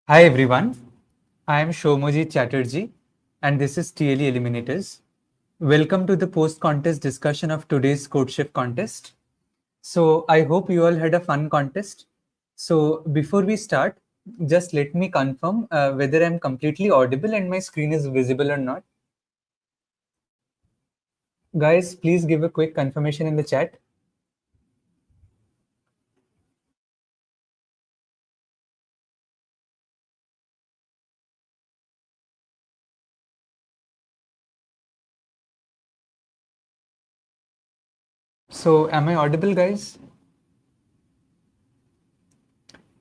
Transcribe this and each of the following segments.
Hi everyone, I am Soumojit Chatterjee and this is TLE Eliminators. Welcome to the post-contest discussion of today's CodeChef contest. So I hope you all had a fun contest. So before we start, just let me confirm whether I'm completely audible and my screen is visible or not. Guys, please give a quick confirmation in the chat. So am I audible, guys?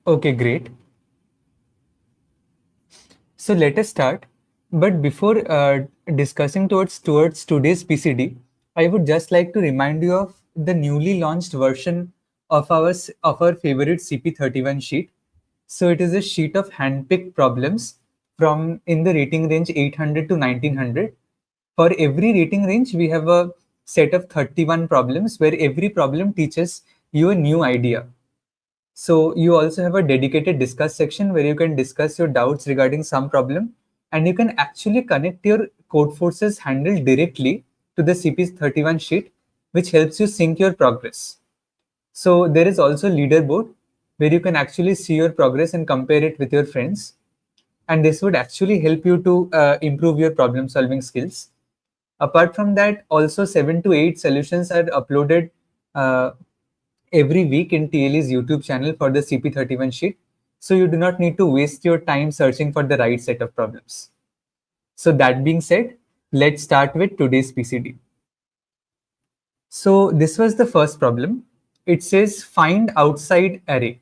Okay, great. So let us start. But before discussing towards today's PCD, I would just like to remind you of the newly launched version of our favorite CP31 sheet. So it is a sheet of handpicked problems from in the rating range 800 to 1900. For every rating range, we have a set of 31 problems where every problem teaches you a new idea. So you also have a dedicated discuss section where you can discuss your doubts regarding some problem, and you can actually connect your Codeforces handle directly to the CP31 sheet, which helps you sync your progress. So there is also leaderboard where you can actually see your progress and compare it with your friends. And this would actually help you to improve your problem solving skills. Apart from that, also 7 to 8 solutions are uploaded uh, every week in TLE's YouTube channel for the CP31 sheet. So you do not need to waste your time searching for the right set of problems. So that being said, let's start with today's PCD. So this was the first problem. It says find outside array.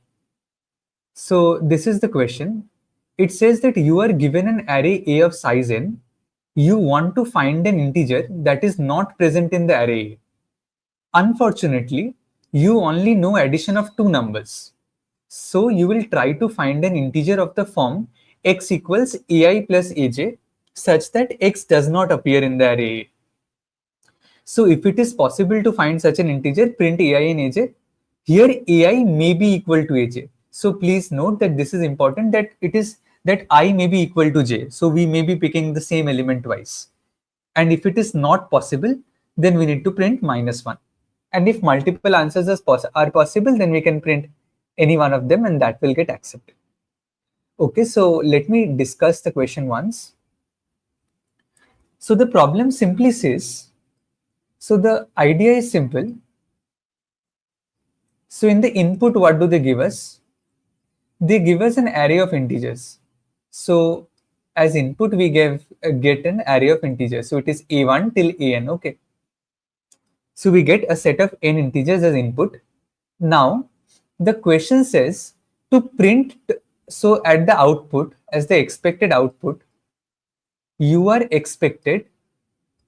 So this is the question. It says that you are given an array A of size n. You want to find an integer that is not present in the array A. Unfortunately, you only know addition of two numbers. So you will try to find an integer of the form x equals ai plus aj such that x does not appear in the array A. So if it is possible to find such an integer, print ai and aj. Here ai may be equal to aj. So please note that this is important, that it is that I may be equal to j. So we may be picking the same element twice. And if it is not possible, then we need to print -1. And if multiple answers are possible, then we can print any one of them and that will get accepted. Okay, so let me discuss the question once. So the problem simply says, so the idea is simple. So in the input, what do they give us? They give us an array of integers. So as input, we get an array of integers. So it is a1 till an, okay. So we get a set of n integers as input. Now the question says to print, so at the output, as the expected output, you are expected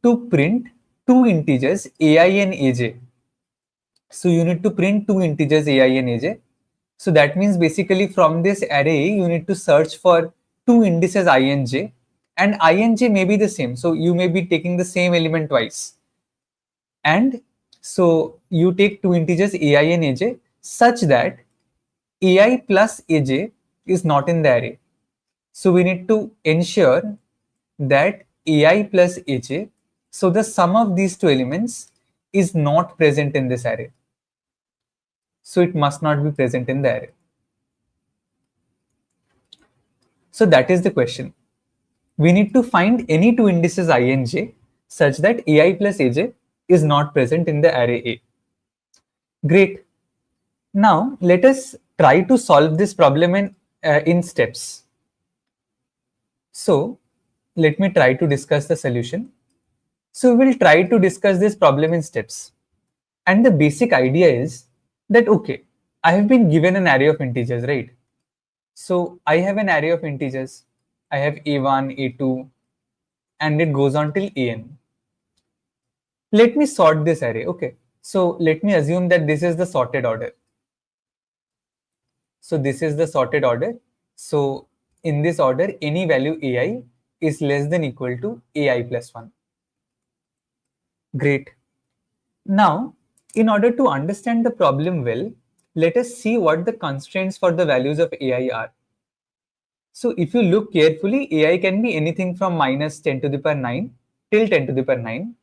to print two integers ai and aj. So you need to print two integers ai and aj. So that means basically from this array, you need to search for two indices I and j, and I and j may be the same. So you may be taking the same element twice. And so you take two integers ai and aj such that ai plus aj is not in the array. So we need to ensure that ai plus aj, so the sum of these two elements is not present in this array. So it must not be present in the array. So that is the question. We need to find any two indices I and j such that ai plus aj is not present in the array A. Great. Now let us try to solve this problem in steps. So let me try to discuss the solution. So we will try to discuss this problem in steps. And the basic idea is that, okay, I have been given an array of integers, right? So I have an array of integers. I have a1, a2, and it goes on till an. Let me sort this array, okay? So let me assume that this is the sorted order. So this is the sorted order. So in this order, any value ai is less than equal to ai plus 1. Great. Now, in order to understand the problem well, let us see what the constraints for the values of ai are. So if you look carefully, AI can be anything from minus 10 to the power 9 till 10 to the power 9,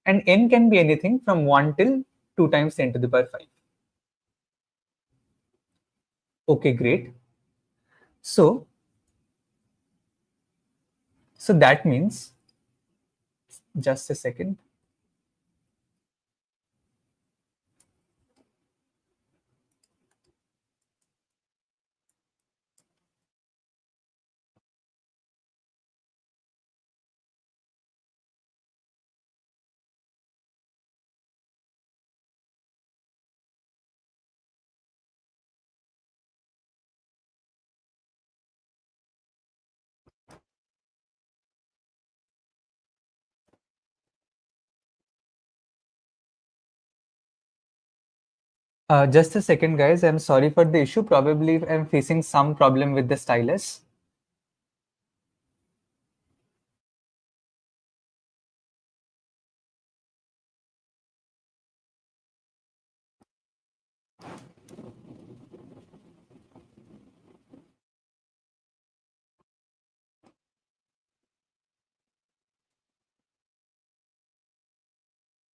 and n can be anything from 1 till 2 times 10 to the power 5. Okay, great. So that means, just a second. Just a second, guys. I'm sorry for the issue. Probably I'm facing some problem with the stylus.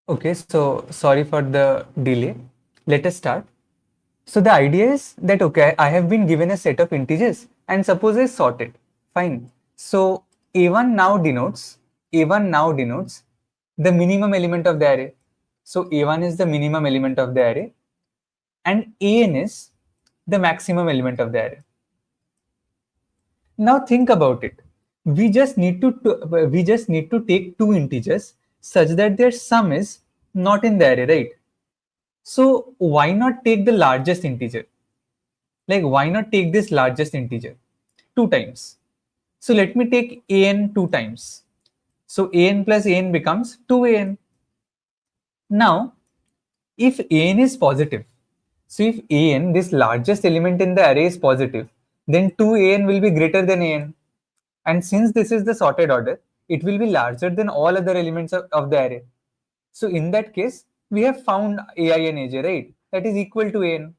Okay, so sorry for the delay. Let us start. So the idea is that, okay, I have been given a set of integers and suppose I sort it. Fine. So A1 now denotes the minimum element of the array. So A1 is the minimum element of the array and An is the maximum element of the array. Now think about it. We just need to take two integers such that their sum is not in the array, right? So why not take the largest integer? Like, why not take this largest integer two times? So let me take an two times. So an plus an becomes 2an. Now, if an is positive, so if an, this largest element in the array, is positive, then 2an will be greater than an. And since this is the sorted order, it will be larger than all other elements of the array. So in that case, we have found ai and aj, right? That is equal to an,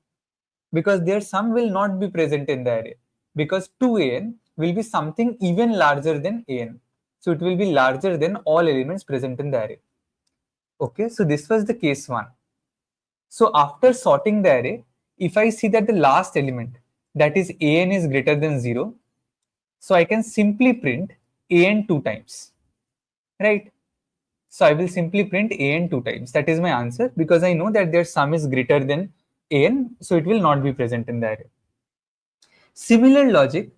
because their sum will not be present in the array, because 2an will be something even larger than an. So it will be larger than all elements present in the array. Okay, so this was the case 1. So after sorting the array, if I see that the last element, that is an, is greater than 0, so I can simply print an two times, right? So I will simply print an two times. That is my answer, because I know that their sum is greater than an, so it will not be present in the array. Similar logic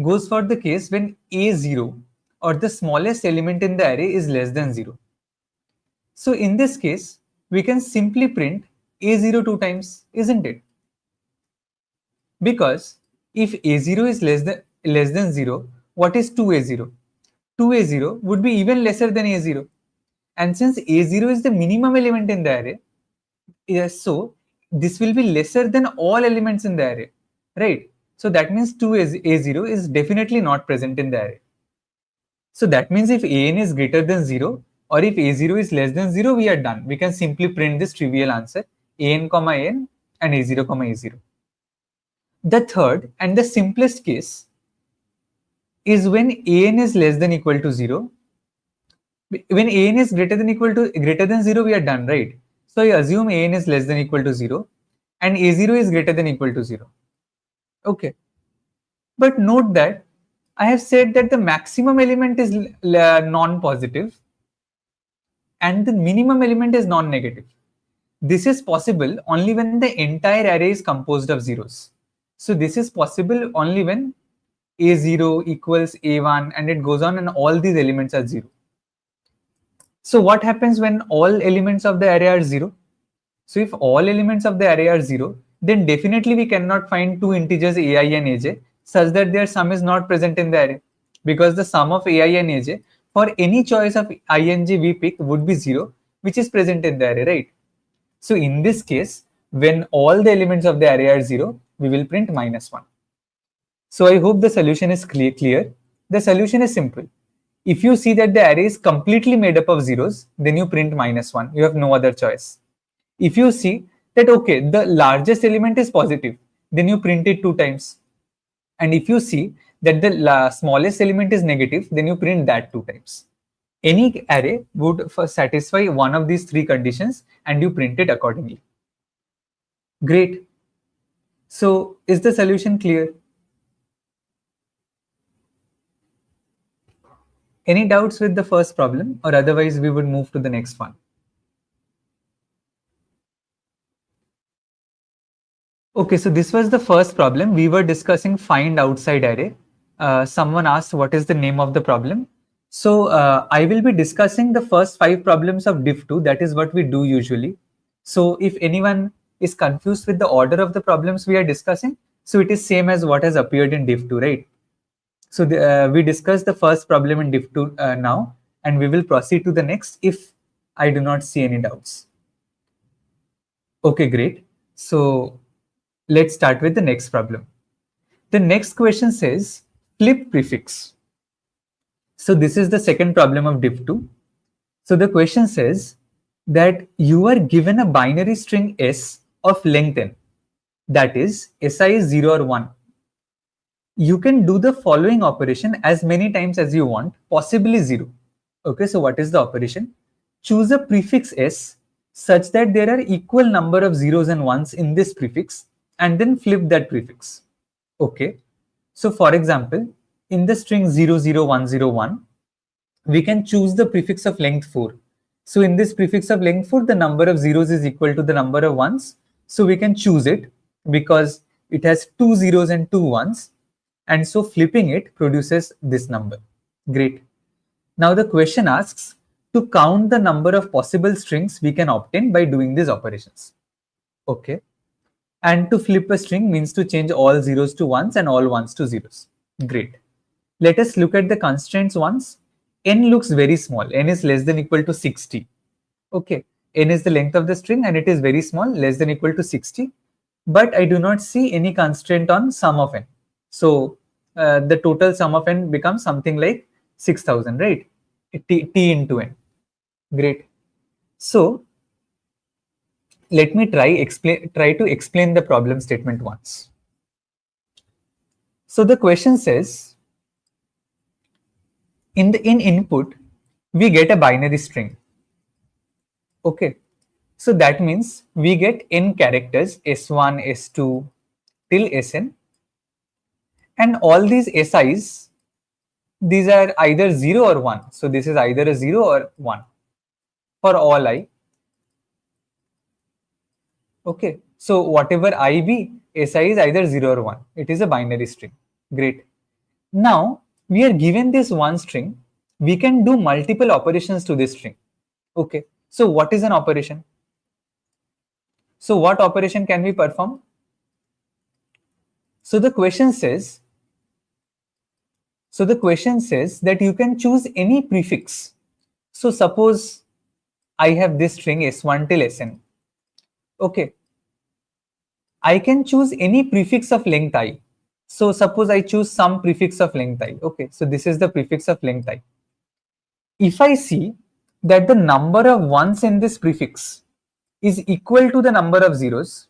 goes for the case when a0, or the smallest element in the array, is less than 0. So in this case, we can simply print a0 two times, isn't it? Because if a0 is less than 0, what is 2a0? 2a0 would be even lesser than a0. And since a0 is the minimum element in the array, so this will be lesser than all elements in the array, right? So that means 2a0 is definitely not present in the array. So that means if an is greater than 0, or if a0 is less than 0, we are done. We can simply print this trivial answer, an comma an and a0 comma a0. The third and the simplest case is when an is less than equal to 0. When an is greater than 0, we are done, right? So I assume an is less than equal to 0 and a0 is greater than equal to 0. Okay. But note that I have said that the maximum element is non-positive and the minimum element is non-negative. This is possible only when the entire array is composed of zeros. So this is possible only when a0 equals a1 and it goes on and all these elements are 0. So what happens when all elements of the array are 0? So if all elements of the array are 0, then definitely we cannot find two integers ai and aj such that their sum is not present in the array, because the sum of ai and aj for any choice of I and j we pick would be 0, which is present in the array, right? So in this case, when all the elements of the array are 0, we will print -1. So I hope the solution is clear. The solution is simple. If you see that the array is completely made up of zeros, then you print -1. You have no other choice. If you see that, okay, the largest element is positive, then you print it two times. And if you see that the smallest element is negative, then you print that 2 times. Any array would satisfy one of these 3 conditions and you print it accordingly. Great. So is the solution clear? Any doubts with the first problem, or otherwise we would move to the next one? Okay, so this was the first problem. We were discussing find outside array. Someone asked what is the name of the problem. So I will be discussing the first 5 problems of diff2. That is what we do usually. So if anyone is confused with the order of the problems we are discussing, so it is same as what has appeared in diff2, right? So we discussed the first problem in diff2 now, and we will proceed to the next if I do not see any doubts. Okay, great. So let's start with the next problem. The next question says flip prefix. So this is the second problem of diff2. So the question says that you are given a binary string s of length n, that is si is 0 or 1. You can do the following operation as many times as you want, possibly 0. Okay, so what is the operation? Choose a prefix s such that there are equal number of zeros and ones in this prefix, and then flip that prefix. Okay, so for example, in the string 00101, we can choose the prefix of length 4. So in this prefix of length 4, the number of zeros is equal to the number of ones. So we can choose it because it has 2 zeros and 2 ones. And so flipping it produces this number. Great. Now the question asks to count the number of possible strings we can obtain by doing these operations. Okay. And to flip a string means to change all zeros to ones and all ones to zeros. Great. Let us look at the constraints once. N looks very small. N is less than equal to 60. Okay. N is the length of the string and it is very small, less than equal to 60. But I do not see any constraint on sum of n. So the total sum of n becomes something like 6000, right? T into n. Great. So let me try to explain the problem statement once. So the question says, in input, we get a binary string. Okay. So that means we get n characters, s1, s2 till sn. And all these si's, these are either 0 or 1. So this is either a 0 or 1 for all I. Okay. So whatever I be, si is either 0 or 1. It is a binary string. Great. Now we are given this one string. We can do multiple operations to this string. Okay. So what is an operation? So what operation can we perform? So the question says that you can choose any prefix. So suppose I have this string s1 till sn. Okay. I can choose any prefix of length I. So suppose I choose some prefix of length I. Okay. So this is the prefix of length I. If I see that the number of ones in this prefix is equal to the number of zeros.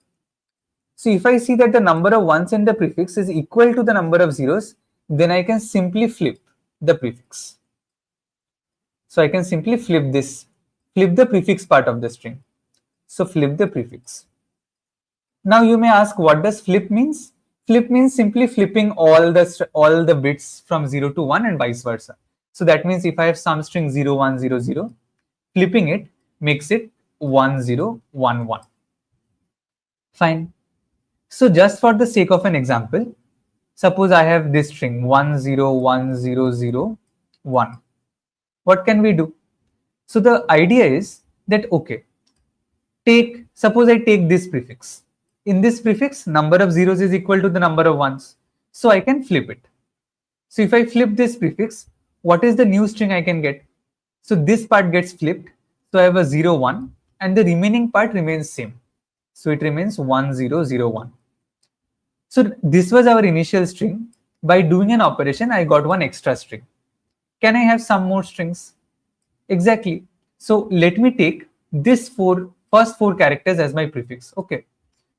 So if I see that the number of ones in the prefix is equal to the number of zeros, then I can simply flip the prefix. So I can simply flip the prefix part of the string. So flip the prefix. Now you may ask, what does flip means? Flip means simply flipping all the bits from 0 to 1 and vice versa. So that means if I have some string 0, 1, 0, 0, flipping it makes it 1, 0, 1, 1. Fine. So just for the sake of an example, suppose I have this string 1, 0, 1, 0, 0, 1. What can we do? So the idea is that, okay, suppose I take this prefix. In this prefix, number of zeros is equal to the number of ones. So I can flip it. So if I flip this prefix, what is the new string I can get? So this part gets flipped. So I have a 0, 1 and the remaining part remains same. So it remains 1, 0, 0, 1. So this was our initial string. By doing an operation, I got one extra string. Can I have some more strings? Exactly. So let me take this first four characters as my prefix. Okay.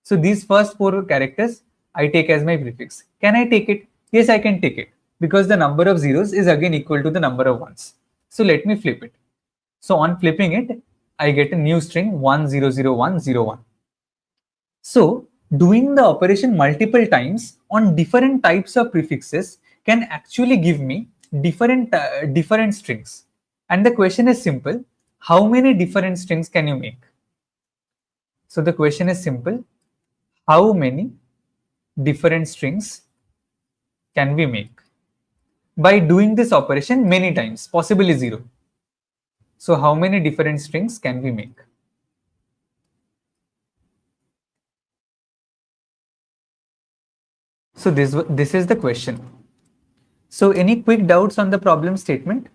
So these first 4 characters I take as my prefix. Can I take it? Yes, I can take it. because the number of zeros is again equal to the number of ones. So let me flip it. So on flipping it, I get a new string 100101. So doing the operation multiple times on different types of prefixes can actually give me different strings. And the question is simple: how many different strings can you make? So the question is simple: how many different strings can we make by doing this operation many times, possibly 0? So how many different strings can we make? So this is the question. So any quick doubts on the problem statement?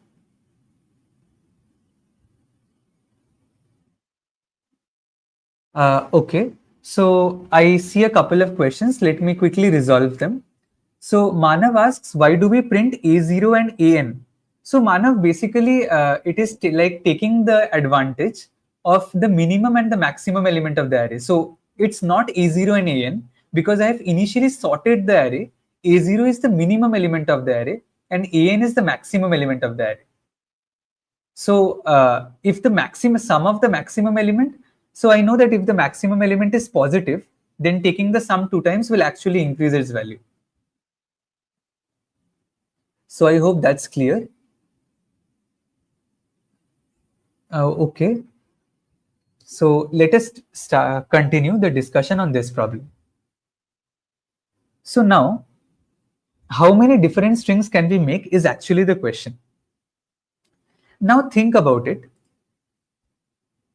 Okay, so I see a couple of questions. Let me quickly resolve them. So Manav asks, why do we print A0 and AN? So Manav, basically it is like taking the advantage of the minimum and the maximum element of the array. So it's not A0 and AN because I have initially sorted the array. A0 is the minimum element of the array and AN is the maximum element of the array. So if the maximum sum of the maximum element, so I know that if the maximum element is positive, then taking the sum 2 times will actually increase its value. So I hope that's clear. Okay. So let us continue the discussion on this problem. So now, how many different strings can we make is actually the question. Now think about it.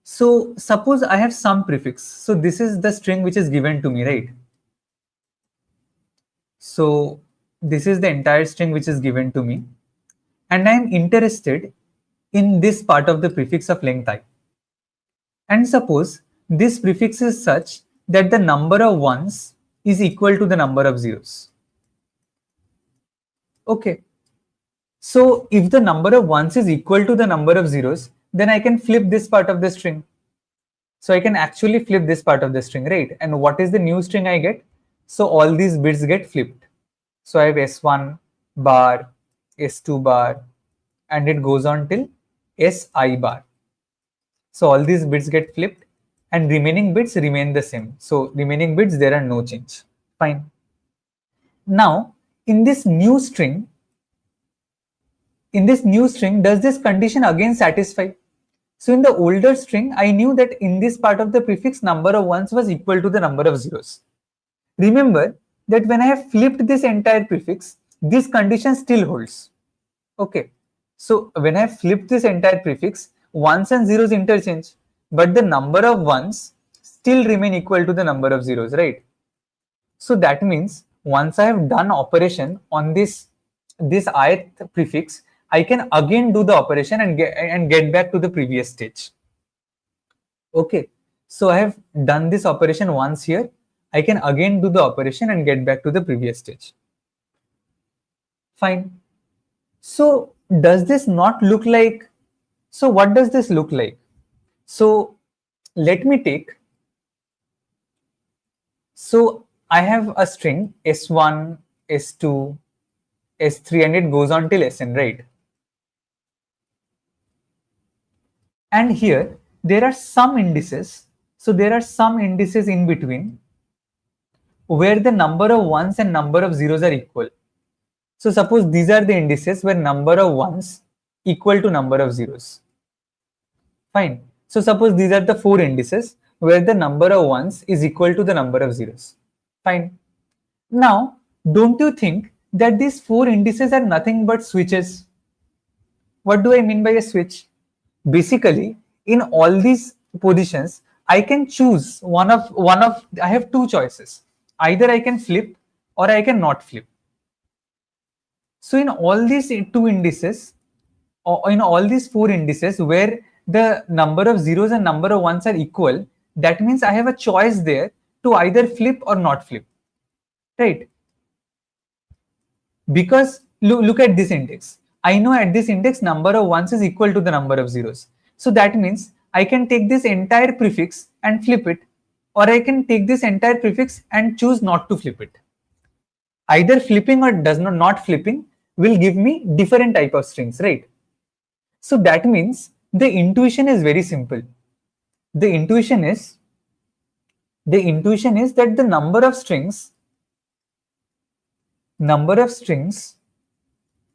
So suppose I have some prefix. So this is the string which is given to me, right? So this is the entire string which is given to me. And I am interested in this part of the prefix of length I. And suppose this prefix is such that the number of ones is equal to the number of zeros. Okay. So if the number of ones is equal to the number of zeros, then I can flip this part of the string. So I can actually flip this part of the string, right? And what is the new string I get? So all these bits get flipped. So I have S1 bar, S2 bar, and it goes on till Si bar. So all these bits get flipped and remaining bits remain the same. So remaining bits, there are no change. Fine. Now, in this new string, does this condition again satisfy? So in the older string, I knew that in this part of the prefix, number of ones was equal to the number of zeros. Remember that when I have flipped this entire prefix, this condition still holds. Okay. So when I have flipped this entire prefix, ones and zeros interchange, but the number of ones still remain equal to the number of zeros, right? So that means once I have done operation on this ith prefix, I can again do the operation and get back to the previous stage. Okay, so I have done this operation once here. I can again do the operation and get back to the previous stage. Fine. So does this not look like, so what does this look like? So let me take, so I have a string S1, S2, S3 and it goes on till Sn, right? And here there are some indices. So there are some indices in between where the number of ones and number of zeros are equal. So suppose these are the indices where number of ones equal to number of zeros. Fine. So suppose these are the 4 indices where the number of ones is equal to the number of zeros. Fine. Now, don't you think that these 4 indices are nothing but switches? What do I mean by a switch? Basically, in all these positions, I can choose I have 2 choices. Either I can flip or I can not flip. So in all these 2 indices, or in all these 4 indices where the number of zeros and number of ones are equal, that means I have a choice there to either flip or not flip, right? Because look at this index. I know at this index number of ones is equal to the number of zeros. So that means I can take this entire prefix and flip it, or I can take this entire prefix and choose not to flip it. Either flipping or not flipping will give me different type of strings, right? So that means the intuition is very simple. The intuition is that the number of strings.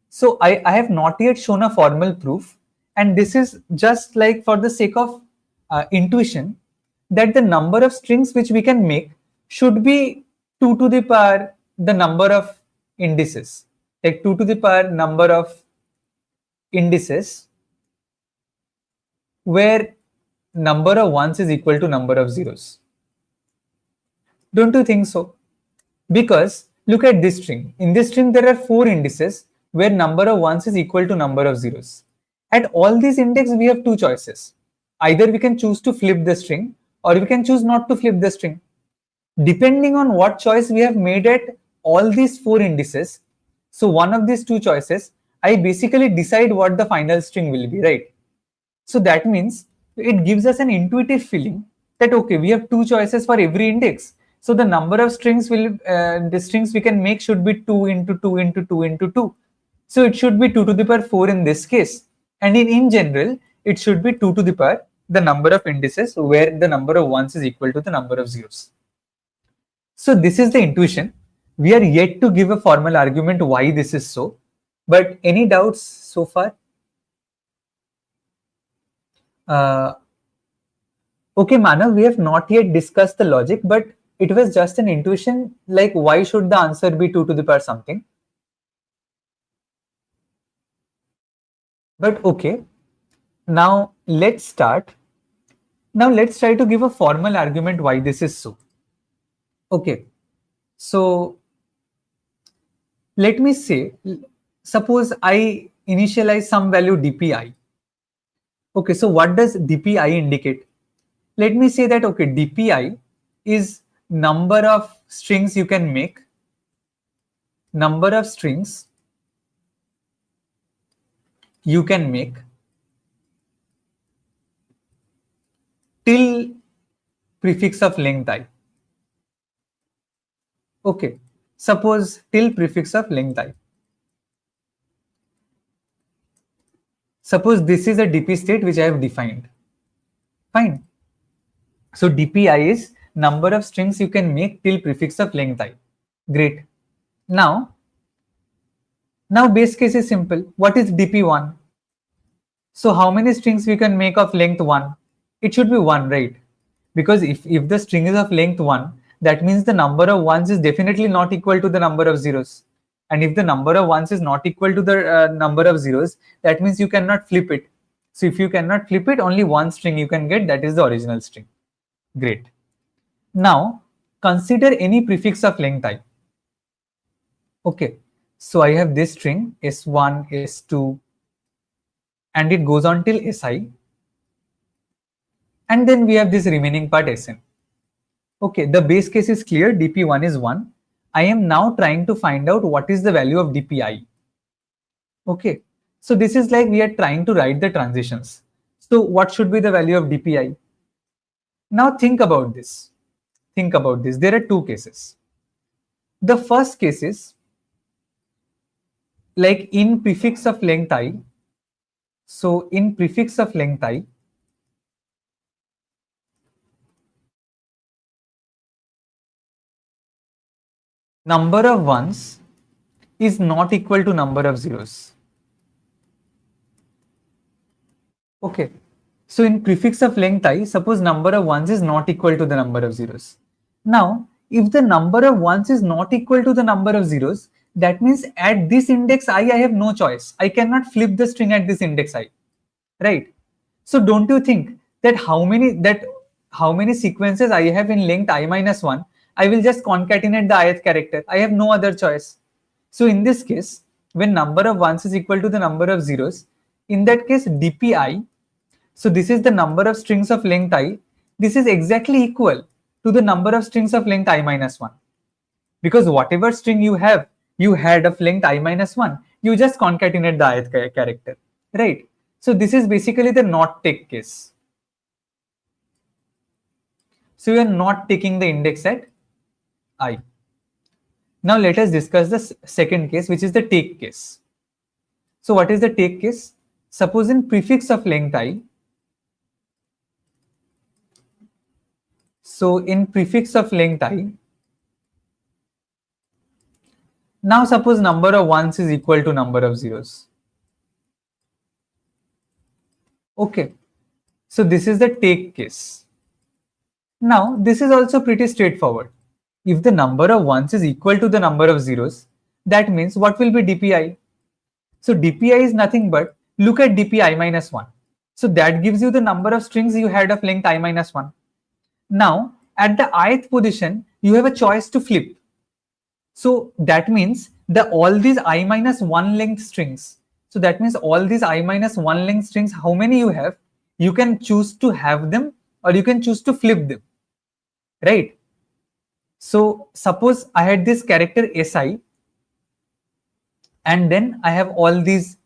So I have not yet shown a formal proof, and this is just like for the sake of intuition, that the number of strings which we can make should be 2 to the power the number of indices, like 2 to the power number of indices, where number of ones is equal to number of zeros. Don't you think so? Because look at this string. In this string, there are 4 indices where number of ones is equal to number of zeros. At all these index, we have 2 choices. Either we can choose to flip the string, or we can choose not to flip the string. Depending on what choice we have made at all these 4 indices, so one of these 2 choices, I basically decide what the final string will be, right? So that means it gives us an intuitive feeling that okay, we have 2 choices for every index. So the number of strings the strings we can make should be 2 into 2 into 2 into 2. So it should be 2 to the power 4 in this case. And in general, it should be 2 to the power the number of indices where the number of ones is equal to the number of zeros. So this is the intuition. We are yet to give a formal argument why this is so. But any doubts so far? Okay, Manav, we have not yet discussed the logic, but it was just an intuition, like why should the answer be 2 to the power something? But okay, now let's start. Now let's try to give a formal argument why this is so. Okay, so let me say, suppose I initialize some value dpi. Okay, so what does dpi indicate? Let me say that, okay, dpi is number of strings you can make, number of strings you can make till prefix of length I. Okay, suppose till prefix of length I. Suppose this is a dp state which I have defined. Fine. So dpi is number of strings you can make till prefix of length I. Great. Now base case is simple. What is dp1? So how many strings we can make of length 1? It should be 1, right? Because if the string is of length 1, that means the number of ones is definitely not equal to the number of zeros. And if the number of ones is not equal to the number of zeros, that means you cannot flip it. So if you cannot flip it, only one string you can get, that is the original string. Great. Now, consider any prefix of length I. Okay, so I have this string s1, s2, and it goes on till si. And then we have this remaining part sn. Okay, the base case is clear, dp1 is 1. I am now trying to find out what is the value of dpi. Okay, so this is like we are trying to write the transitions. So what should be the value of dpi? Now think about this. Think about this. There are 2 cases. The first case is like in prefix of length I. So in prefix of length I, number of ones is not equal to number of zeros. Okay, so in prefix of length I, suppose number of ones is not equal to the number of zeros. Now, if the number of ones is not equal to the number of zeros, that means at this index I have no choice. I cannot flip the string at this index I, right? So don't you think that how many sequences I have in length I minus 1, I will just concatenate the ith character. I have no other choice. So in this case, when number of ones is equal to the number of zeros, in that case dpi, so this is the number of strings of length I, this is exactly equal to the number of strings of length I minus 1. Because whatever string you had of length I minus 1, you just concatenate the ith character, right? So this is basically the not take case. So you are not taking the index at I. Now let us discuss the second case, which is the take case. So what is the take case? Suppose in prefix of length I, so in prefix of length I, now suppose number of ones is equal to number of zeros. Okay, so this is the take case. Now this is also pretty straightforward. If the number of ones is equal to the number of zeros, that means what will be DPI? So DPI is nothing but, look at DPI minus 1. So that gives you the number of strings you had of length I minus 1. Now at the ith position, you have a choice to flip. So that means all these I minus 1 length strings. So that means all these I minus 1 length strings, how many you have, you can choose to have them or you can choose to flip them, right? So suppose I had this character SI and then I have all these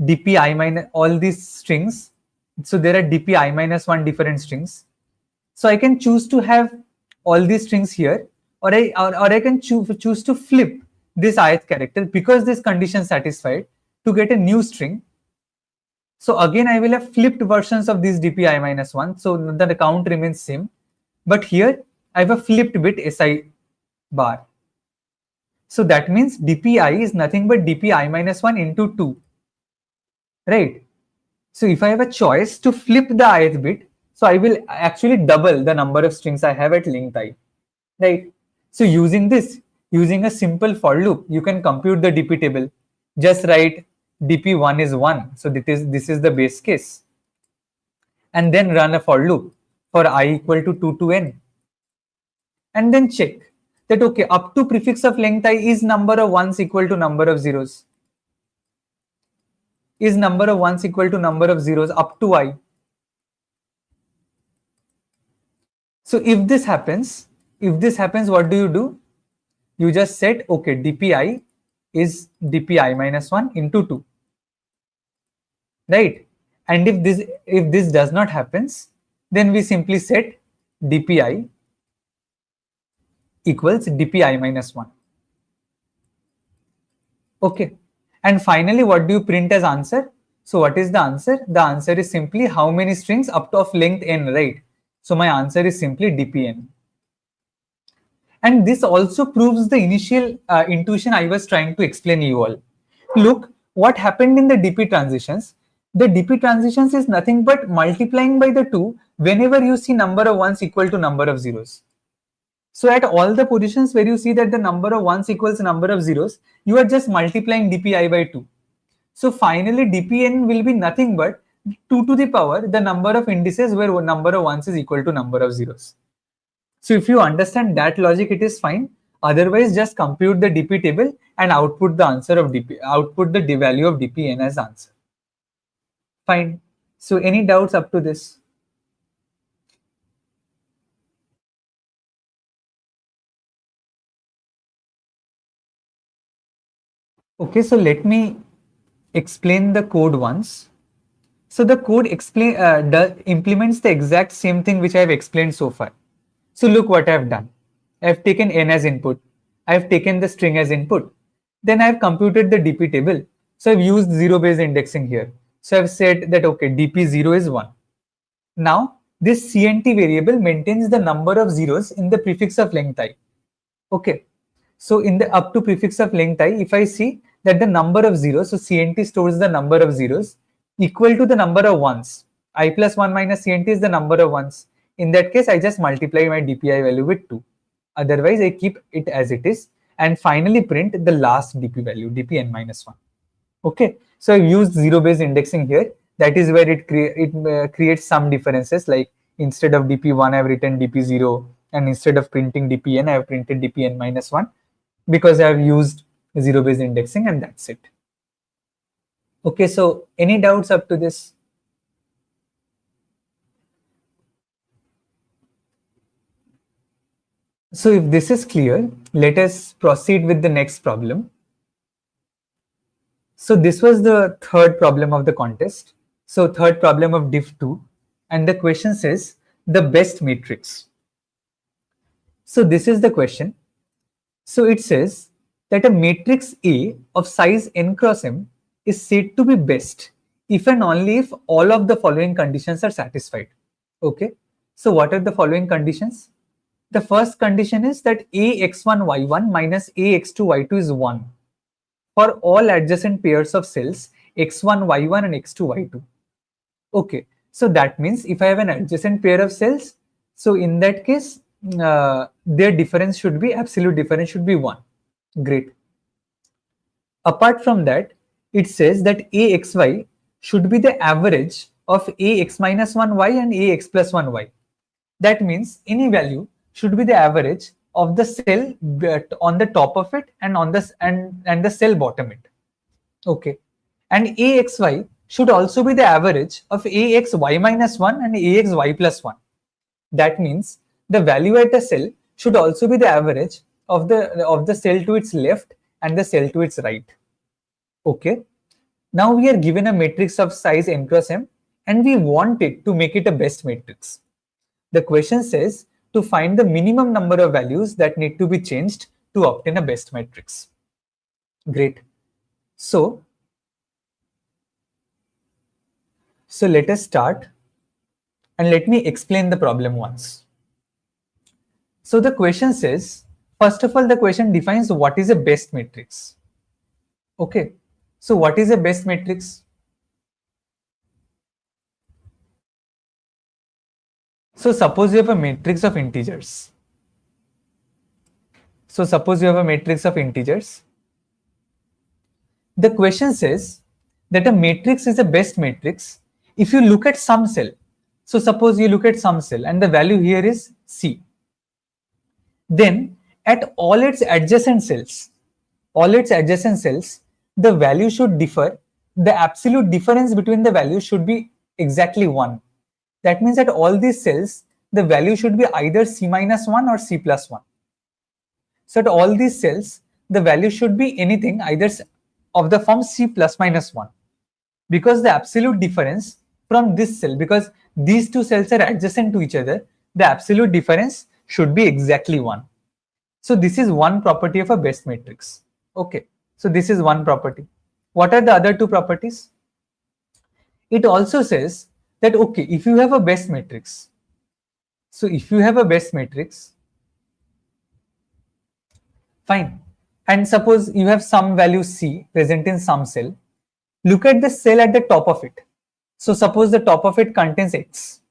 DPI minus all these strings. So there are DPI minus 1 different strings. So I can choose to have all these strings here, or I can choose to flip this ith character because this condition satisfied to get a new string. So again, I will have flipped versions of these DPI minus 1. So the count remains same. But here I have a flipped bit SI bar. So that means DPI is nothing but DPI minus 1 into 2. Right? So if I have a choice to flip the ith bit, so I will actually double the number of strings I have at length I. Right? So using a simple for loop, you can compute the DP table. Just write DP1 is 1. So this is the base case. And then run a for loop for I equal to 2 to n. And then check that, okay, up to prefix of length I is number of ones equal to number of zeros. Is number of ones equal to number of zeros up to I. So if this happens, what do? You just set, okay, DPI is DPI minus 1 into 2. Right? And if this does not happens, then we simply set DPI equals DPI minus 1. Okay. And finally, what do you print as answer? So what is the answer? The answer is simply how many strings up to of length n, right? So my answer is simply DPN. And this also proves the initial intuition I was trying to explain you all. Look, what happened in the DP transitions? The DP transitions is nothing but multiplying by the 2 whenever you see number of ones equal to number of zeros. So at all the positions where you see that the number of ones equals number of zeros, you are just multiplying DPI by 2. So finally DPN will be nothing but 2 to the power the number of indices where number of ones is equal to number of zeros. So if you understand that logic, it is fine. Otherwise, just compute the DP table and output the answer of DP, output the value of DPN as answer. Fine. So any doubts up to this? Okay, so let me explain the code once. So the code implements the exact same thing which I have explained so far. So look what I have done. I have taken n as input. I have taken the string as input. Then I have computed the DP table. So I've used zero-based indexing here. So I've said that, okay, DP0 is 1. Now, this CNT variable maintains the number of zeros in the prefix of length I. Okay. So in the up to prefix of length I, if I see that the number of zeros, so CNT stores the number of zeros equal to the number of ones. I plus 1 minus CNT is the number of ones. In that case, I just multiply my DPI value with 2. Otherwise, I keep it as it is and finally print the last DP value, DPN minus 1. Okay, so I've used zero-based indexing here. That is where it creates some differences, like instead of DP1, I've written DP0, and instead of printing DPN, I've printed DPN minus 1 because I've used zero-based indexing, and that's it. Okay, so any doubts up to this? So if this is clear, let us proceed with the next problem. So this was the third problem of the contest. So third problem of div 2. And the question says the best matrix. So this is the question. So it says that a matrix A of size n cross m is said to be best if and only if all of the following conditions are satisfied. Okay, so what are the following conditions? The first condition is that ax1y1 minus ax2y2 is 1 for all adjacent pairs of cells x1, y1 and x2, y2. Okay, so that means if I have an adjacent pair of cells, so in that case, their difference should be, absolute difference should be 1. Great. Apart from that, it says that axy should be the average of ax minus 1y and ax plus 1y. That means any value should be the average of the cell on the top of it and on the and the cell bottom it. Okay, and axy should also be the average of axy minus 1 and axy plus 1. That means the value at the cell should also be the average of the cell to its left and the cell to its right. Okay, now we are given a matrix of size n cross m and we want it to make it a best matrix. The question says to find the minimum number of values that need to be changed to obtain a best matrix. Great. So let us start and let me explain the problem once. So the question says, first of all, the question defines what is a best matrix. Okay, so what is a best matrix? So suppose you have a matrix of integers. The question says that a matrix is a best matrix if you look at some cell. So suppose you look at some cell and the value here is C. Then at all its adjacent cells, the value should differ. The absolute difference between the values should be exactly 1. That means at all these cells, the value should be either C minus 1 or C plus 1. So at all these cells, the value should be anything either of the form C plus minus 1. Because the absolute difference from this cell, because these two cells are adjacent to each other, the absolute difference should be exactly 1. So this is one property of a best matrix. Okay, so this is one property. What are the other two properties? It also says that, okay, if you have a best matrix, fine, and suppose you have some value C present in some cell, look at the cell at the top of it. So suppose the top of it contains X.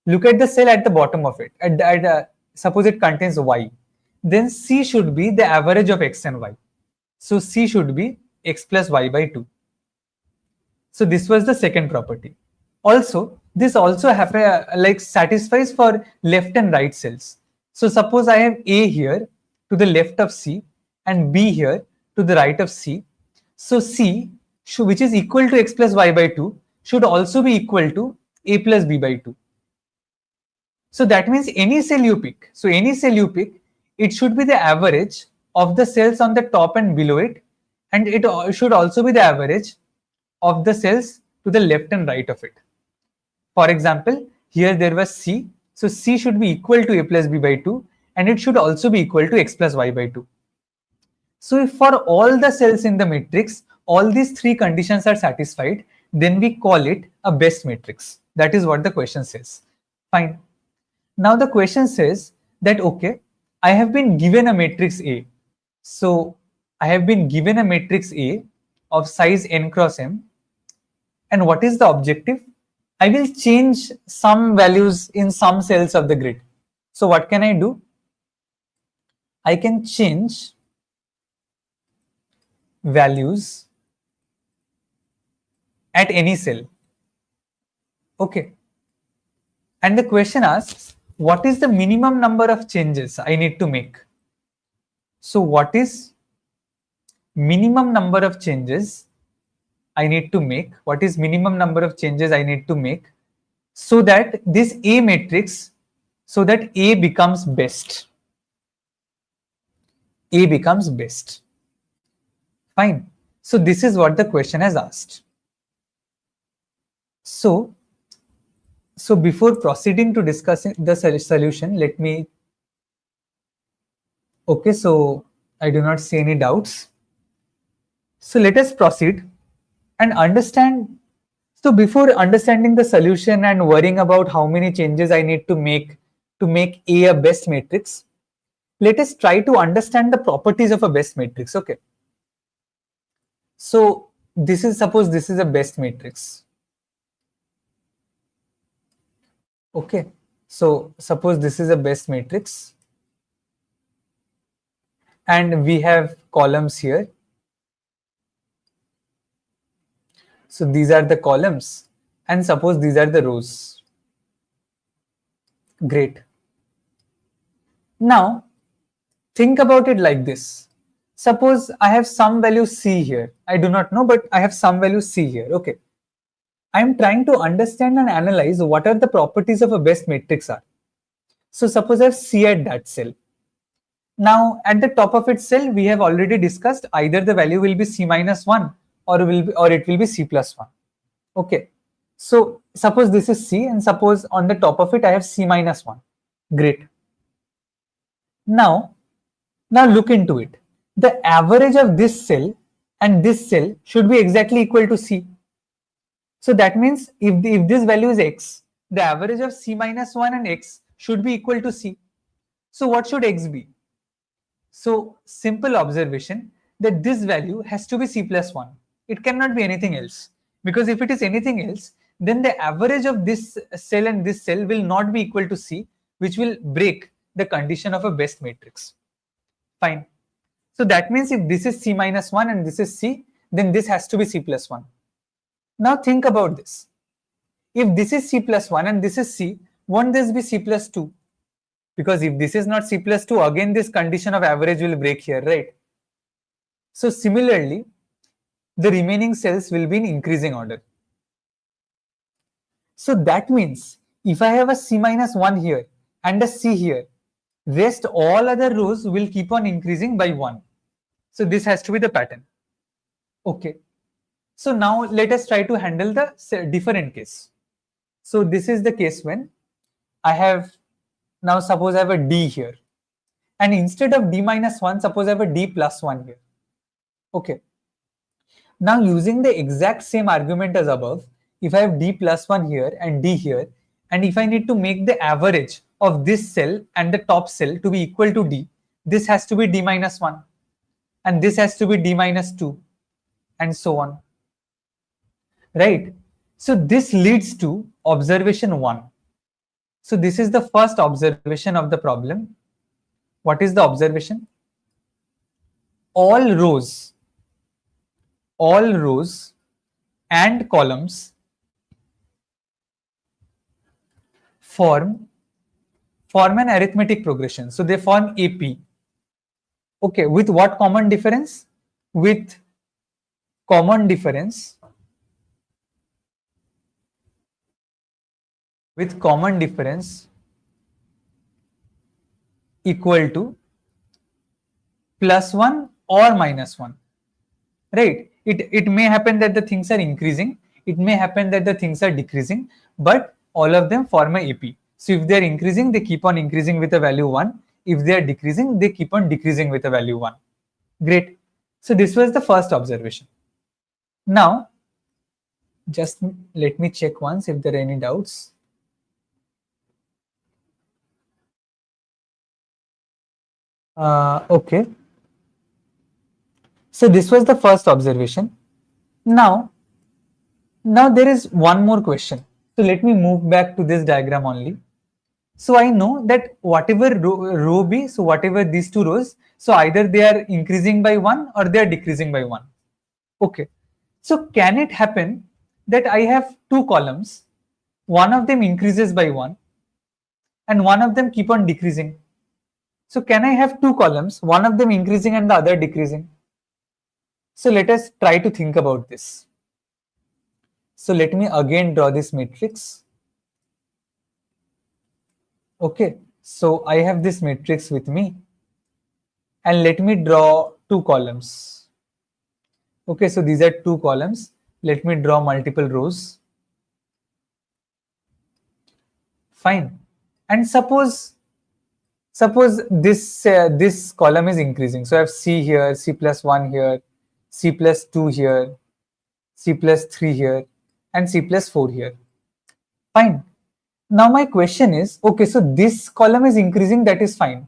Look at the cell at the bottom of it. Suppose it contains Y. Then C should be the average of X and Y. So C should be X plus Y by 2. So this was the second property. Also, this also satisfies for left and right cells. So suppose I have A here to the left of C and B here to the right of C. So C, which is equal to X plus Y by 2, should also be equal to A plus B by 2. So that means any cell you pick, it should be the average of the cells on the top and below it, and it should also be the average of the cells to the left and right of it. For example, here there was C, so C should be equal to A plus B by 2, and it should also be equal to X plus Y by 2. So if for all the cells in the matrix, all these three conditions are satisfied, then we call it a best matrix. That is what the question says. Fine. Now the question says that, okay, I have been given a matrix A. So I have been given a matrix A of size n cross m. And what is the objective? I will change some values in some cells of the grid. So what can I do? I can change values at any cell. Okay. And the question asks, what is the minimum number of changes I need to make? So what is minimum number of changes I need to make? What is minimum number of changes I need to make so that this A matrix, so that A becomes best? A becomes best. Fine. So this is what the question has asked. So before proceeding to discussing the solution, let me, okay, so I do not see any doubts. So let us proceed and understand. So before understanding the solution and worrying about how many changes I need to make A best matrix, let us try to understand the properties of a best matrix. Okay. So suppose this is a best matrix. Okay. So suppose this is a best matrix and we have columns here. So these are the columns and suppose these are the rows. Great. Now think about it like this. Suppose I have some value C here. I do not know, but I have some value C here. Okay. I am trying to understand and analyze what are the properties of a best matrix are. So suppose I have C at that cell. Now at the top of its cell, we have already discussed either the value will be C minus 1 or it will be C plus 1. Okay. So suppose this is C and suppose on the top of it I have C minus 1. Great. Now look into it. The average of this cell and this cell should be exactly equal to C. So that means if this value is X, the average of C minus 1 and X should be equal to C. So what should X be? So simple observation that this value has to be C plus 1. It cannot be anything else. Because if it is anything else, then the average of this cell and this cell will not be equal to C, which will break the condition of a best matrix. Fine. So that means if this is C minus 1 and this is C, then this has to be C plus 1. Now think about this. If this is C plus 1 and this is C, won't this be C plus 2? Because if this is not C plus 2, again this condition of average will break here, right? So similarly, the remaining cells will be in increasing order. So that means if I have a C minus 1 here and a C here, rest all other rows will keep on increasing by 1. So this has to be the pattern. Okay. So now let us try to handle the different case. So this is the case when I have, now suppose I have a D here. And instead of D minus 1, suppose I have a D plus 1 here. Okay. Now using the exact same argument as above, if I have D plus 1 here and D here, and if I need to make the average of this cell and the top cell to be equal to D, this has to be D minus 1. And this has to be D minus 2. And so on. Right? So this leads to observation 1. So this is the first observation of the problem. What is the observation? All rows and columns form an arithmetic progression. So they form AP. Okay, with what common difference? With common difference equal to plus 1 or minus 1. Right? It may happen that the things are increasing. It may happen that the things are decreasing, but all of them form a AP. So if they are increasing, they keep on increasing with a value 1. If they are decreasing, they keep on decreasing with a value 1. Great. So this was the first observation. Now, just let me check once if there are any doubts. Okay. So this was the first observation. Now there is one more question. So let me move back to this diagram only. So I know that whatever row B, so whatever these two rows, so either they are increasing by 1 or they are decreasing by 1. Okay. So can it happen that I have two columns, one of them increases by 1 and one of them keep on decreasing? So can I have two columns, one of them increasing and the other decreasing? So let us try to think about this. So let me again draw this matrix. Okay, so I have this matrix with me and let me draw two columns. Okay, so these are two columns. Let me draw multiple rows. Fine. And suppose this column is increasing. So I have C here, C plus 1 here, C plus 2 here. C plus 3 here, and C plus 4 here. Fine. Now my question is, okay, so this column is increasing, that is fine.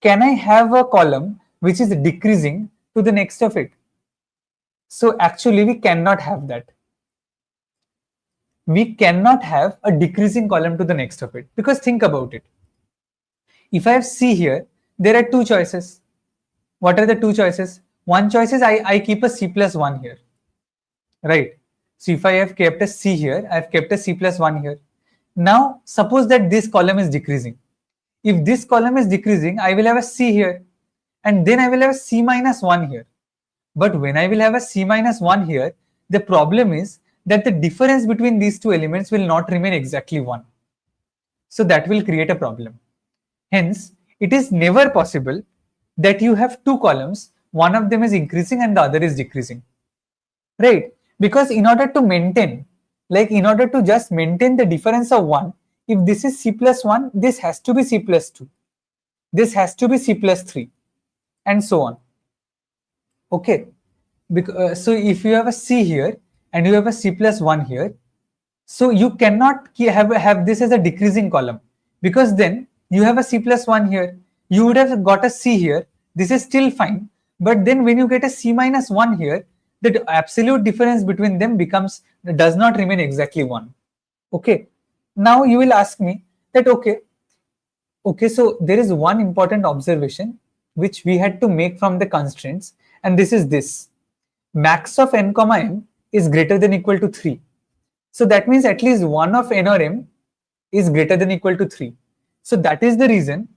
Can I have a column which is decreasing to the next of it? So actually we cannot have that. We cannot have a decreasing column to the next of it, because think about it. If I have C here, there are two choices. What are the two choices? One choice is I keep a C plus 1 here, right? So if I have kept a C here, I have kept a C plus 1 here. Now suppose that this column is decreasing. If this column is decreasing, I will have a C here, and then I will have a C minus 1 here. But when I will have a C minus 1 here, the problem is that the difference between these two elements will not remain exactly 1. So that will create a problem. Hence, it is never possible that you have two columns, one of them is increasing and the other is decreasing. Right? Because in order to maintain, like in order to just maintain the difference of 1, if this is C plus 1, this has to be C plus 2. This has to be C plus 3, and so on. Okay. So if you have a C here and you have a C plus 1 here, so you cannot have this as a decreasing column, because then you have a C plus 1 here. You would have got a C here. This is still fine. But then when you get a C minus 1 here, the absolute difference between them does not remain exactly 1. Okay. Now you will ask me that, okay, so there is one important observation which we had to make from the constraints, and this is this. Max of n comma m is greater than equal to 3. So that means at least one of n or m is greater than equal to 3. So that is the reason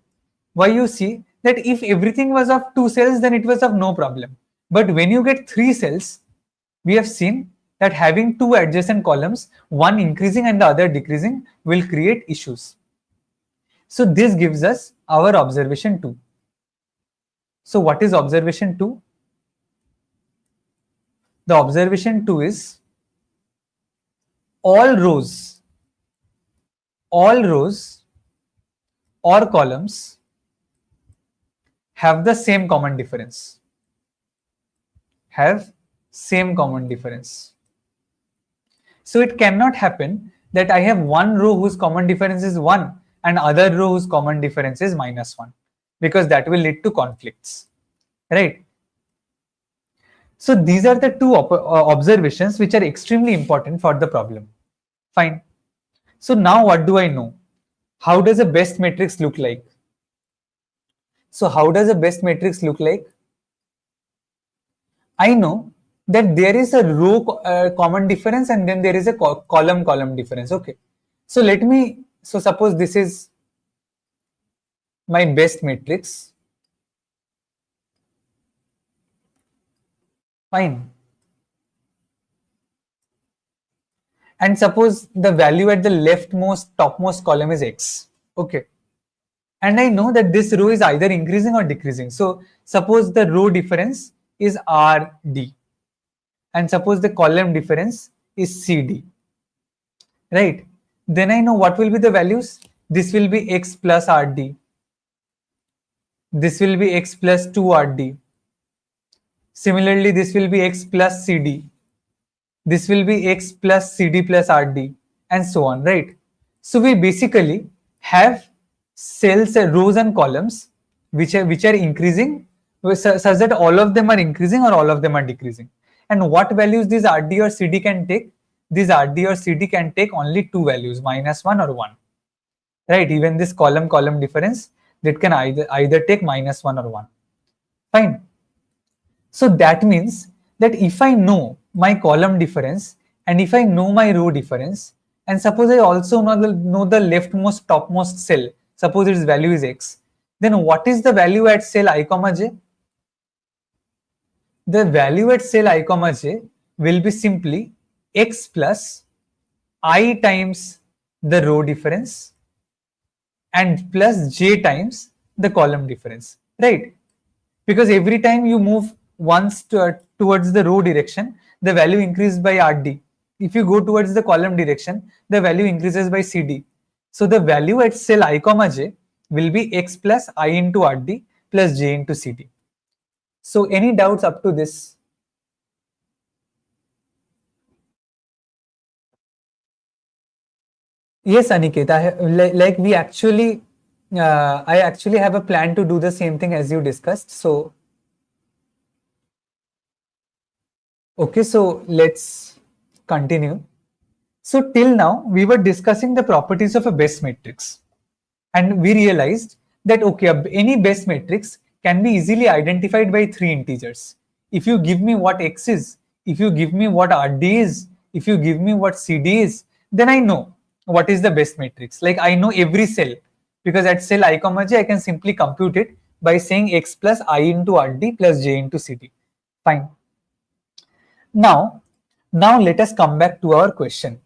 why you see that if everything was of 2 cells, then it was of no problem. But when you get 3 cells, we have seen that having two adjacent columns, one increasing and the other decreasing, will create issues. So this gives us our observation 2. So what is observation 2? The observation 2 is all rows or columns have the same common difference. So it cannot happen that I have one row whose common difference is 1 and other row whose common difference is -1, because that will lead to conflicts, right? So these are the two observations which are extremely important for the problem. Fine. So now what do I know? How does a best matrix look like? So how does a best matrix look like? I know that there is a row common difference and then there is a column difference. Okay. So suppose this is my best matrix. Fine. And suppose the value at the topmost column is x. Okay. And I know that this row is either increasing or decreasing. So suppose the row difference is RD. And suppose the column difference is CD. Right? Then I know what will be the values. This will be x plus RD. This will be x plus 2RD. Similarly, this will be x plus CD. This will be x plus CD plus RD, and so on, right? So we basically have cells, rows and columns which are increasing, such that all of them are increasing or all of them are decreasing. And what values these RD or CD can take? These RD or CD can take only two values, -1 or 1. Right? Even this column difference, that can either take -1 or 1. Fine. So that means that if I know my column difference and if I know my row difference, and suppose I also know the leftmost topmost cell, suppose its value is x, then what is the value at cell I comma j? The value at cell I comma j will be simply x plus I times the row difference and plus j times the column difference, right? Because every time you move once towards the row direction, the value increases by RD. If you go towards the column direction, the value increases by CD. So the value at cell I comma j will be x plus I into RD plus j into CD. So any doubts up to this? Yes, Aniket, like we actually, I actually have a plan to do the same thing as you discussed. So, okay, so let's continue. So, till now, we were discussing the properties of a best matrix. And we realized that, okay, any best matrix can be easily identified by three integers. If you give me what x is, if you give me what rd is, if you give me what cd is, then I know what is the best matrix. Like I know every cell, because at cell I comma j I can simply compute it by saying x plus I into rd plus j into cd. Fine. Now let us come back to our question.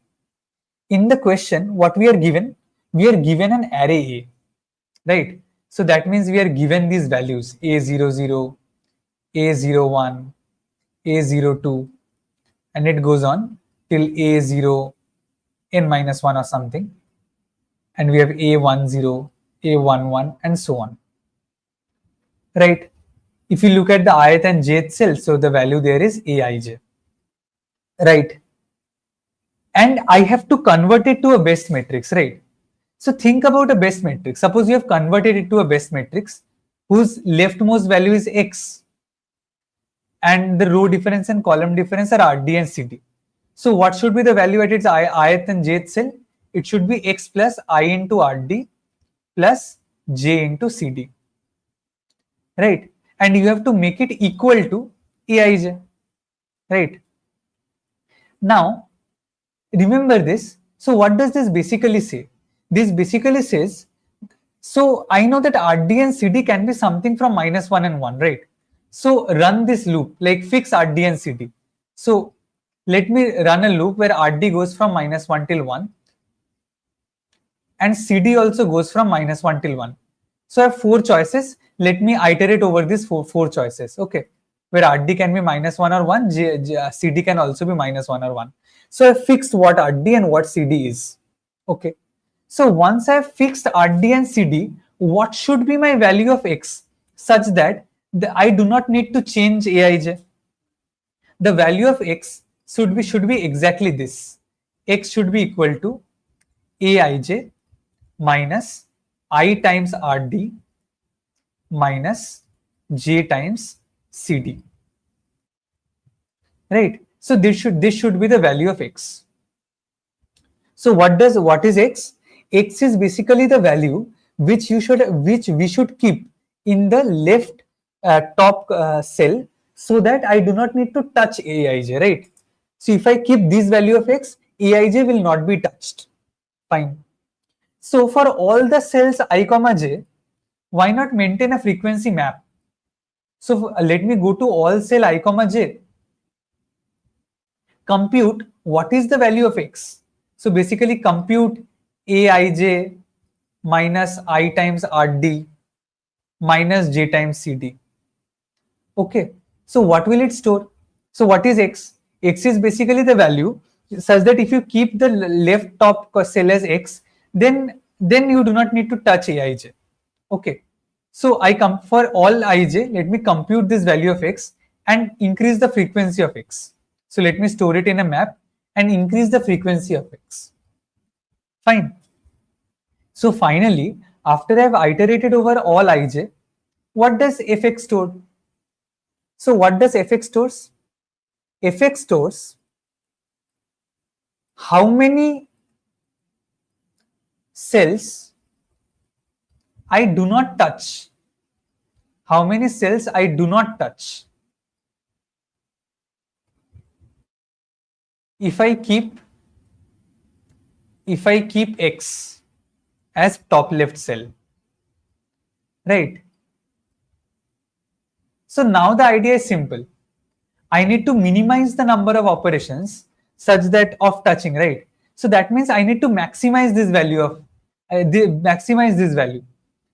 In the question, what we are given? We are given an array A, right? So that means we are given these values A00, A01, A02, and it goes on till A0, n minus 1 or something. And we have A10, A11, and so on, right? If you look at the ith and jth cell, so the value there is Aij, right? And I have to convert it to a best matrix, right? So think about a best matrix. Suppose you have converted it to a best matrix whose leftmost value is x, and the row difference and column difference are rd and cd. So what should be the value at its ith and jth cell? It should be x plus I into rd plus j into cd, right? And you have to make it equal to aij, right? Now remember this. So what does this basically say? This basically says, so I know that rd and cd can be something from -1 and 1, right? So run this loop, like fix rd and cd. So let me run a loop where rd goes from -1 till 1 and cd also goes from -1 till 1. So I have four choices. Let me iterate over these four choices, okay? Where rd can be -1 or 1, cd can also be -1 or 1. So I fixed what rd and what cd is, okay? So once I have fixed rd and cd, what should be my value of x such that I do not need to change aij? The value of x should be exactly this. X should be equal to aij minus I times rd minus j times cd, right? So this should be the value of x. So what is x? X is basically the value which we should keep in the left top cell, so that I do not need to touch aij, right? So if I keep this value of x, aij will not be touched. Fine. So for all the cells I comma j, why not maintain a frequency map? So let me go to all cell I comma j, compute what is the value of x. So basically compute aij minus I times rd minus j times cd. Okay, so what will it store? So what is x? X is basically the value such that if you keep the left top cell as x, then you do not need to touch aij. Okay, so I come for all ij, let me compute this value of x and increase the frequency of x. So let me store it in a map and increase the frequency of x. Fine. So finally, after I have iterated over all ij, what does fx store? So what does fx stores? Fx stores how many cells I do not touch. How many cells I do not touch. If I keep x as top left cell, right? So now the idea is simple. I need to minimize the number of operations such that of touching, right? So that means I need to maximize this value of maximize this value.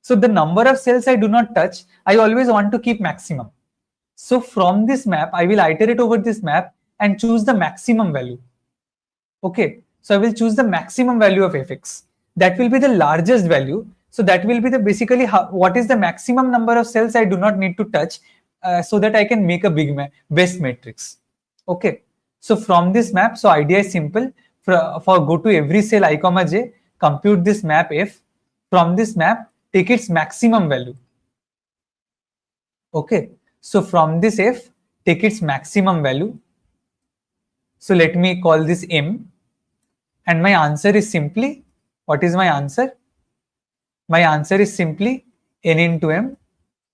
So the number of cells I do not touch, I always want to keep maximum. So from this map, I will iterate over this map and choose the maximum value. Okay, so I will choose the maximum value of fx. That will be the largest value. So that will be the basically what is the maximum number of cells I do not need to touch, so that I can make a best matrix. Okay, so from this map, so idea is simple. For go to every cell I comma j, compute this map f. From this map, take its maximum value. Okay, so from this f, take its maximum value. So let me call this m, and my answer is simply, what is my answer? My answer is simply n into m.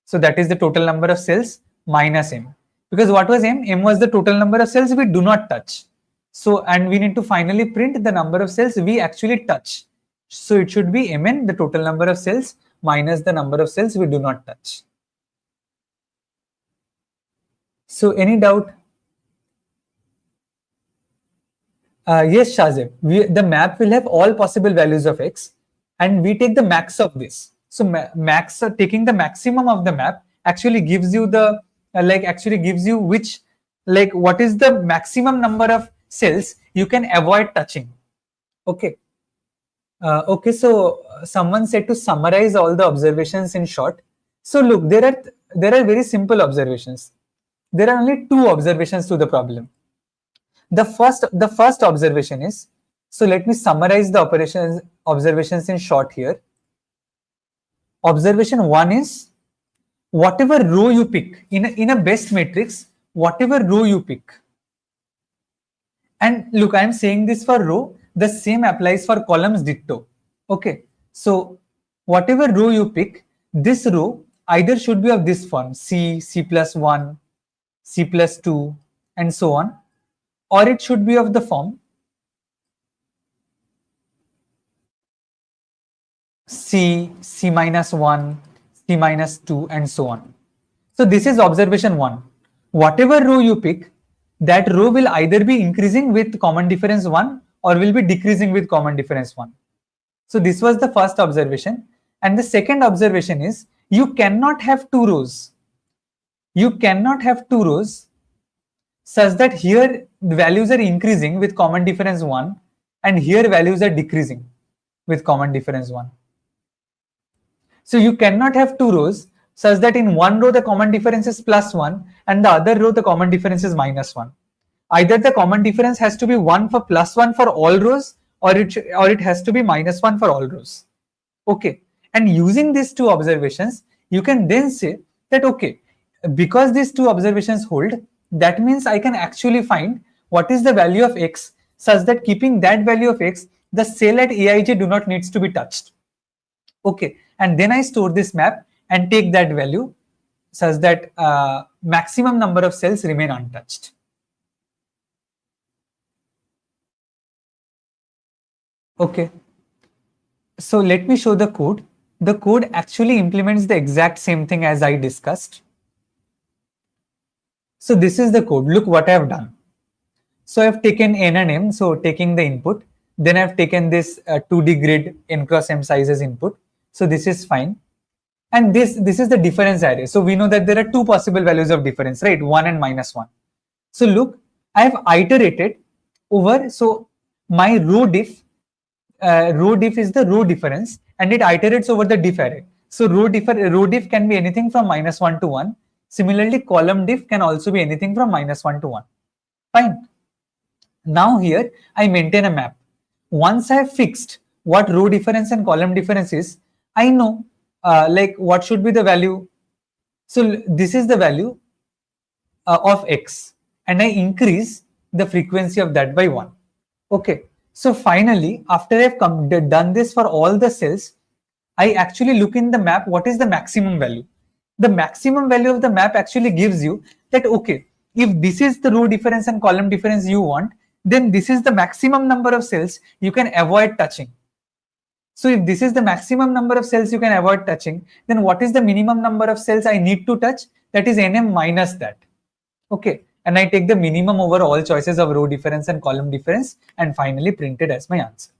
So that is the total number of cells minus m. Because what was m? M was the total number of cells we do not touch. So, and we need to finally print the number of cells we actually touch. So it should be mn, the total number of cells, minus the number of cells we do not touch. So any doubt? Yes, Shazib. The map will have all possible values of x, and we take the max of this. So max, taking the maximum of the map actually gives you the actually gives you which, like, what is the maximum number of cells you can avoid touching. Okay. Okay. So someone said to summarize all the observations in short. So look, there are very simple observations. There are only two observations to the problem. The first observation is, so let me summarize the observations in short here. Observation 1 is, whatever row you pick in a best matrix, whatever row you pick, and look, I am saying this for row, the same applies for columns ditto. Okay, so whatever row you pick, this row either should be of this form, c, c+1, c+2, and so on, or it should be of the form c, c-1, c-2, and so on. So this is observation 1. Whatever row you pick, that row will either be increasing with common difference 1 or will be decreasing with common difference 1. So this was the first observation. And the second observation is, you cannot have two rows. You cannot have two rows such that here the values are increasing with common difference 1 and here values are decreasing with common difference 1. So you cannot have two rows such that in one row the common difference is +1 and the other row the common difference is -1. Either the common difference has to be 1 for +1 for all rows, or it has to be -1 for all rows. Okay, and using these two observations, you can then say that, okay, because these two observations hold, that means I can actually find what is the value of x, such that keeping that value of x, the cell at aij do not needs to be touched. Okay, and then I store this map and take that value such that maximum number of cells remain untouched. Okay, so let me show the code. The code actually implements the exact same thing as I discussed. So this is the code. Look what I have done. So I have taken n and m, so taking the input. Then I have taken this 2D grid n cross m sizes input. So this is fine. And this is the difference array. So we know that there are two possible values of difference, right? 1 and -1. So look, I have iterated over, so my row diff is the row difference, and it iterates over the diff array. So row diff can be anything from -1 to 1. Similarly, column diff can also be anything from -1 to 1. Fine. Now here I maintain a map. Once I have fixed what row difference and column difference is, I know like what should be the value. So this is the value of x, and I increase the frequency of that by 1. Okay, so finally, after I've done this for all the cells, I actually look in the map, what is the maximum value. The maximum value of the map actually gives you that, okay, if this is the row difference and column difference you want, then this is the maximum number of cells you can avoid touching. So if this is the maximum number of cells you can avoid touching, then what is the minimum number of cells I need to touch? That is nm minus that. Okay, and I take the minimum over all choices of row difference and column difference and finally print it as my answer.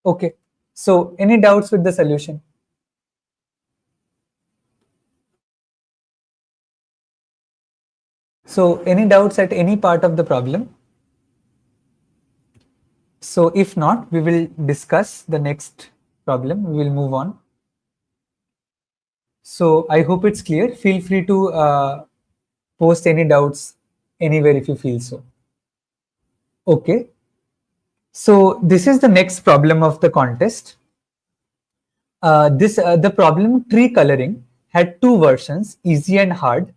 Okay, so any doubts with the solution? So any doubts at any part of the problem? So if not, we will discuss the next problem. We will move on. So I hope it's clear. Feel free to post any doubts anywhere if you feel so. Okay. So this is the next problem of the contest. The problem tree coloring had two versions, easy and hard,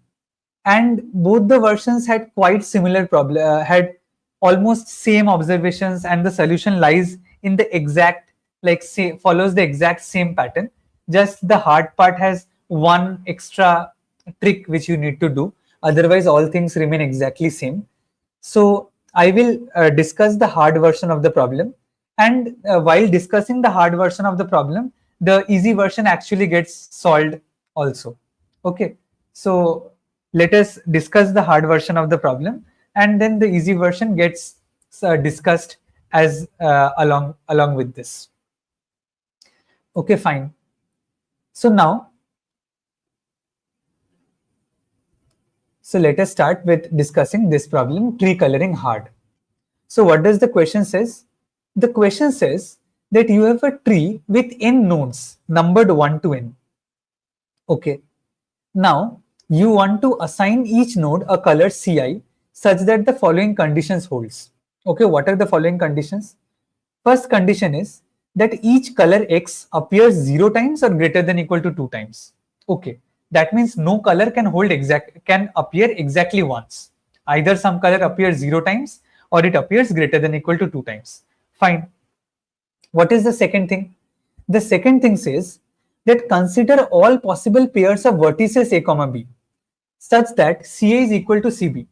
and both the versions had quite similar problem, had almost same observations, and the solution lies in the exact, like, say, follows the exact same pattern. Just the hard part has one extra trick which you need to do. Otherwise, all things remain exactly same. So I will discuss the hard version of the problem, and while discussing the hard version of the problem, the easy version actually gets solved also. Okay, so let us discuss the hard version of the problem, and then the easy version gets discussed as along with this. Okay, fine. So now, so let us start with discussing this problem, tree coloring hard. So what does the question says? The question says that you have a tree with n nodes numbered 1 to n. Okay. Now you want to assign each node a color Ci such that the following conditions holds. Okay, what are the following conditions? First condition is that each color X appears 0 times or greater than equal to 2 times. Okay, that means no color can appear exactly once. Either some color appears 0 times or it appears greater than equal to 2 times. Fine. What is the second thing? The second thing says that consider all possible pairs of vertices A comma B such that Ca is equal to Cb.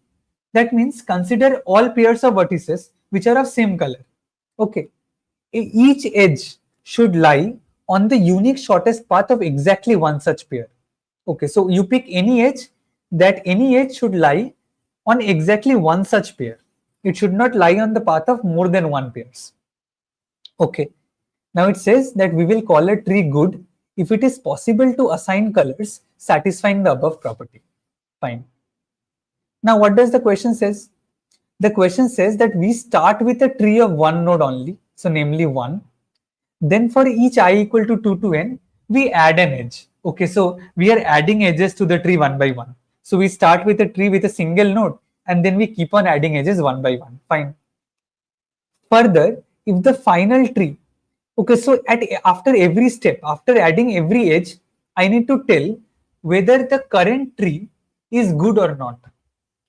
That means consider all pairs of vertices which are of same color. Okay. Each edge should lie on the unique shortest path of exactly one such pair. Okay, so you pick any edge, that any edge should lie on exactly one such pair. It should not lie on the path of more than one pairs. Okay, now it says that we will call a tree good if it is possible to assign colors satisfying the above property. Fine. Now what does the question says? The question says that we start with a tree of one node only, so namely 1. Then for each I equal to 2 to n, we add an edge. Okay, so we are adding edges to the tree one by one. So we start with a tree with a single node and then we keep on adding edges one by one. Fine. Further, if the final tree, okay, so after every step, after adding every edge, I need to tell whether the current tree is good or not.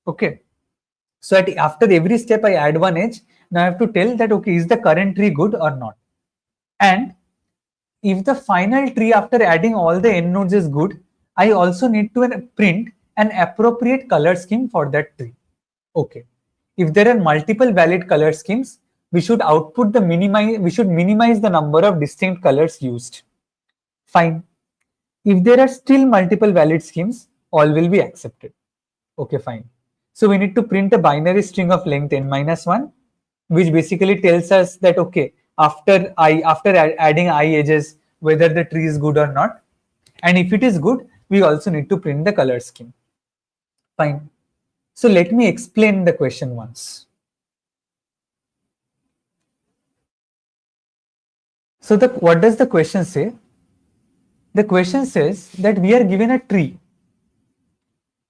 Okay. So after every step I add one edge, now I have to tell that, okay, is the current tree good or not? And if the final tree after adding all the n nodes is good, I also need to print an appropriate color scheme for that tree. Okay. If there are multiple valid color schemes, we should minimize the number of distinct colors used. Fine. If there are still multiple valid schemes, all will be accepted. Okay, fine. So we need to print a binary string of length n minus 1, which basically tells us that, okay, after adding I edges, whether the tree is good or not. And if it is good, we also need to print the color scheme. Fine. So let me explain the question once. So what does the question say? The question says that we are given a tree.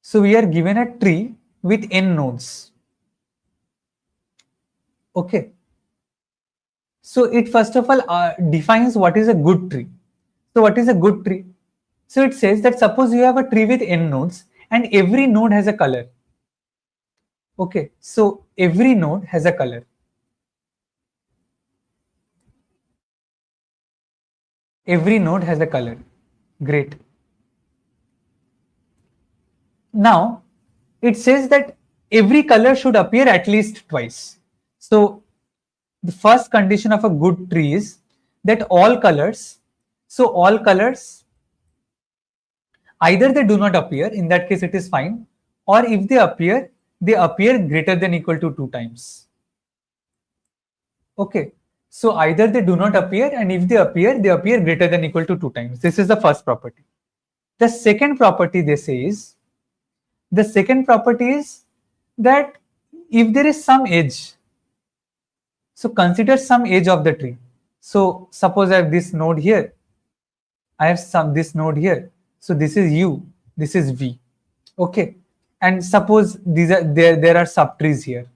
So we are given a tree with n nodes. Okay. So it first of all defines what is a good tree. So what is a good tree? So it says that suppose you have a tree with n nodes and every node has a color. Okay, so every node has a color. Every node has a color. Great. Now it says that every color should appear at least twice. So the first condition of a good tree is that all colors, so all colors, either they do not appear, in that case it is fine, or if they appear greater than equal to 2 times. Okay, so either they do not appear, and if they appear greater than equal to 2 times. This is the first property. The second property they say is, the second property is that if there is some edge, so consider some edge of the tree. So suppose I have this node here, I have this node here. So this is U, this is V. Okay, and suppose there are subtrees here.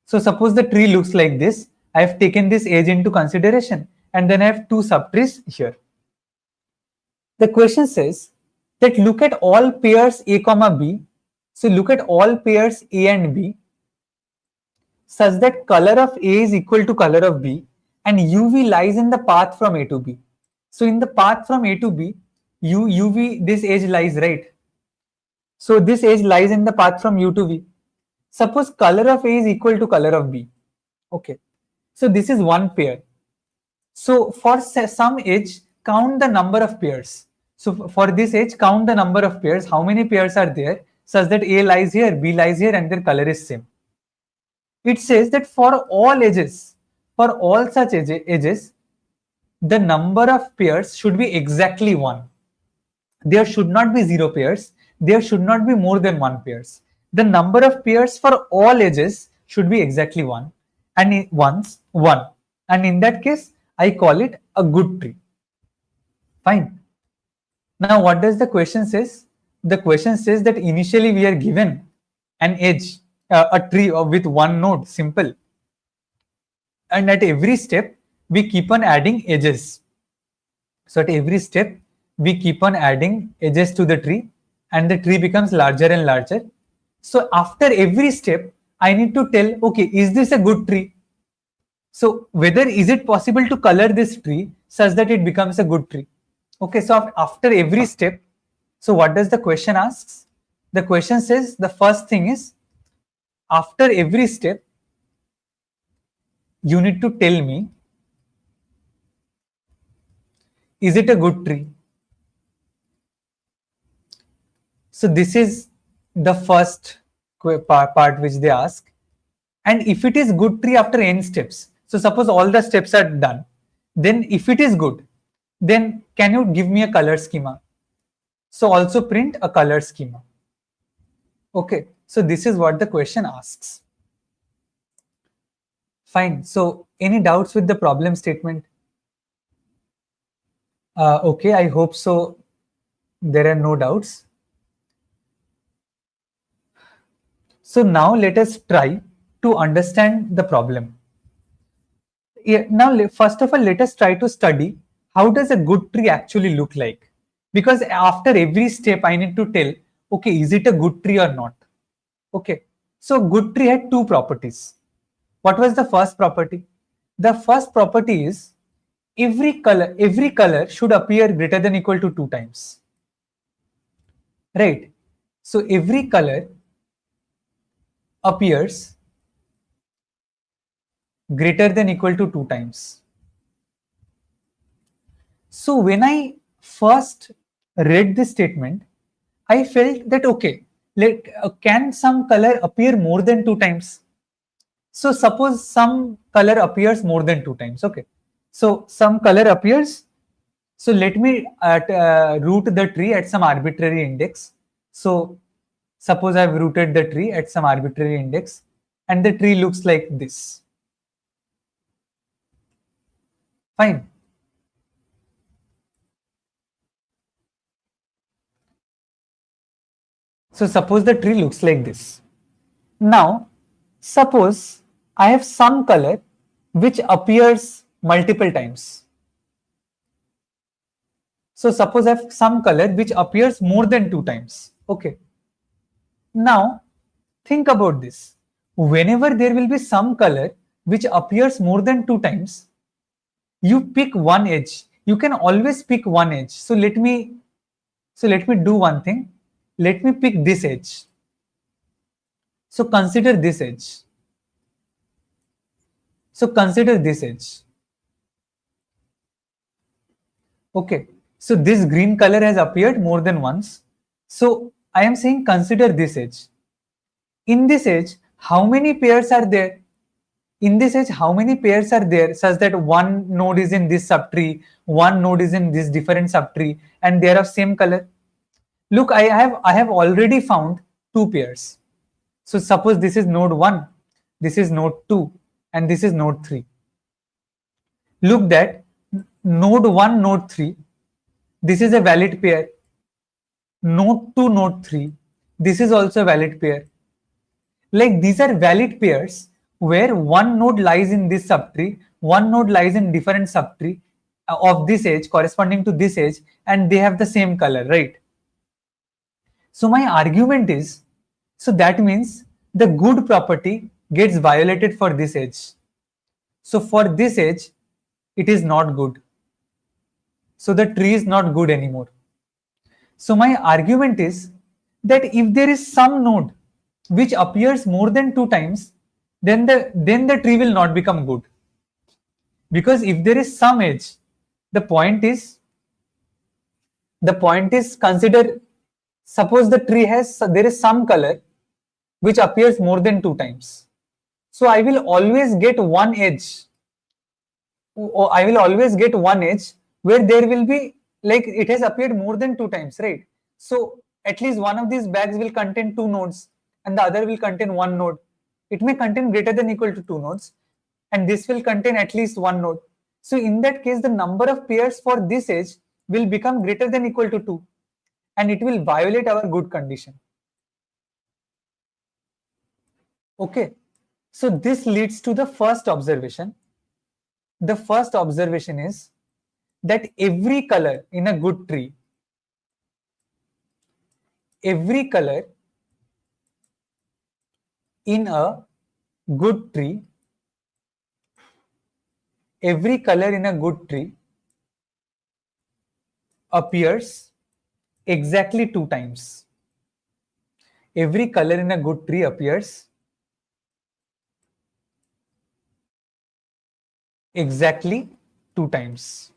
So suppose the tree looks like this, I have taken this age into consideration, and then I have two subtrees here. The question says that look at all pairs A comma B. So look at all pairs A and B such that color of A is equal to color of B and UV lies in the path from A to B. So in the path from A to B, UV, this edge lies, right? So this edge lies in the path from U to V. Suppose color of A is equal to color of B. Okay. So this is one pair. So for some edge, count the number of pairs. So for this edge, count the number of pairs. How many pairs are there such that A lies here, B lies here, and their color is same. It says that for all edges, for all such edges, the number of pairs should be exactly 1. There should not be 0 pairs. There should not be more than 1 pairs. The number of pairs for all edges should be exactly 1. And once 1. And in that case, I call it a good tree. Fine. Now, what does the question says? The question says that initially we are given an edge, a tree with one node, simple. And at every step, we keep on adding edges. So at every step, we keep on adding edges to the tree and the tree becomes larger and larger. So after every step, I need to tell, okay, is this a good tree? So whether is it possible to color this tree such that it becomes a good tree? Okay, so after every step, so what does the question asks? The question says the first thing is, after every step, you need to tell me, is it a good tree? So this is the first part which they ask. And if it is good tree after n steps, so suppose all the steps are done, then if it is good, then can you give me a color schema? So also print a color schema. Okay, so this is what the question asks. Fine, so any doubts with the problem statement? Okay, I hope so. There are no doubts. So now let us try to understand the problem. Now, first of all, let us try to study how does a good tree actually look like? Because after every step, I need to tell, okay, is it a good tree or not? Okay, so good tree had two properties. What was the first property? The first property is every color should appear greater than equal to 2 times. Right? So every color appears greater than equal to 2 times. So when I first read this statement, I felt that okay, can some color appear more than 2 times? So suppose some color appears more than 2 times. Okay, so some color appears. So let me root the tree at some arbitrary index. So suppose I've rooted the tree at some arbitrary index and the tree looks like this. Fine. So suppose the tree looks like this. Now, suppose I have some color which appears multiple times. So suppose I have some color which appears more than 2 times. Okay. Now, think about this. Whenever there will be some color which appears more than 2 times, you pick one edge. You can always pick one edge. So let me do one thing. Let me pick this edge. So consider this edge. So consider this edge. Okay. So this green color has appeared more than once. So I am saying consider this edge. In this edge, how many pairs are there? In this edge, how many pairs are there such that one node is in this subtree, one node is in this different subtree, and they are of same color? Look, I have already found 2 pairs. So suppose this is node 1, this is node 2, and this is node 3. Look that node 1, node 3, this is a valid pair. Node 2, node 3, this is also a valid pair. Like these are valid pairs where one node lies in this subtree, one node lies in different subtree of this edge corresponding to this edge, and they have the same color, right? So my argument is, so that means the good property gets violated for this edge. So for this edge, it is not good. So the tree is not good anymore. So my argument is that if there is some node which appears more than 2 times, then the tree will not become good. Because if there is some edge, the point is consider, suppose the tree has, there is some color which appears more than 2 times. So I will always get one edge. I will always get one edge where there will be, like, it has appeared more than 2 times, right? So at least one of these bags will contain 2 nodes and the other will contain 1 node. It may contain greater than equal to 2 nodes, and this will contain at least 1 node. So in that case, the number of pairs for this edge will become greater than equal to 2, and it will violate our good condition. Okay, so this leads to the first observation. The first observation is that every color in a good tree, every color in a good tree, every color in a good tree appears exactly 2 times. Every color in a good tree appears exactly 2 times.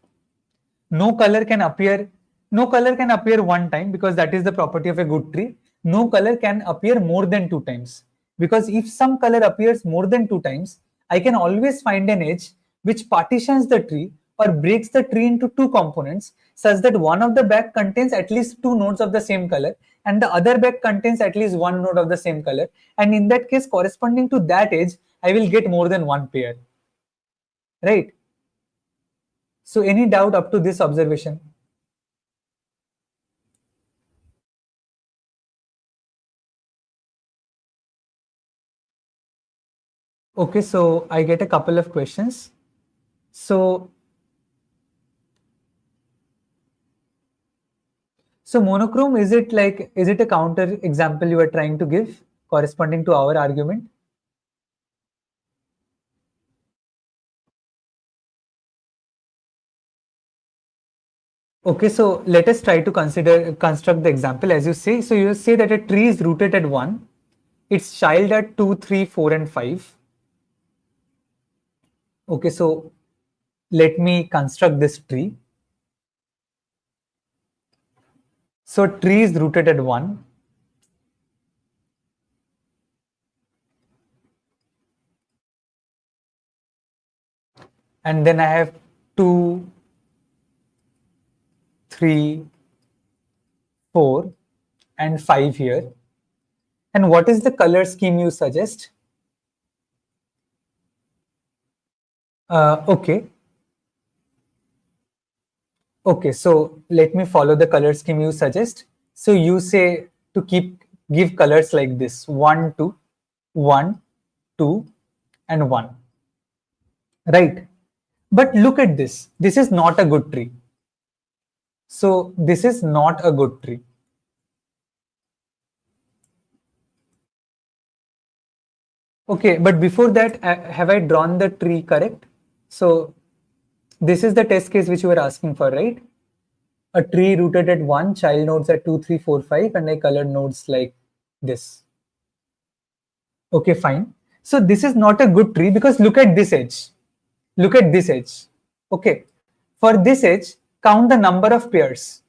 No color can appear, no color can appear 1 time, because that is the property of a good tree. No color can appear more than 2 times, because if some color appears more than 2 times, I can always find an edge which partitions the tree or breaks the tree into 2 components, such that one of the bag contains at least 2 nodes of the same color and the other bag contains at least 1 node of the same color. And in that case, corresponding to that edge, I will get more than one pair, right? So any doubt up to this observation? Okay, so I get a couple of questions. So monochrome, is it like, is it a counter example you are trying to give corresponding to our argument? Okay, so let us try to construct the example as you say. So you say that a tree is rooted at 1, its child at 2, 3, 4, and 5. Okay, so let me construct this tree. So tree is rooted at 1. And then I have 2, 3, 4, and 5 here. And what is the color scheme you suggest? Okay. Okay, so let me follow the color scheme you suggest. So you say to give colors like this: 1, 2, 1, 2, and 1. Right? But look at this. This is not a good tree. So this is not a good tree. Okay, but before that, have I drawn the tree correct? So this is the test case which you were asking for, right? A tree rooted at 1, child nodes at 2, 3, 4, 5, and I colored nodes like this. Okay, fine. So this is not a good tree because look at this edge. Look at this edge. Okay. For this edge, count the number of pairs.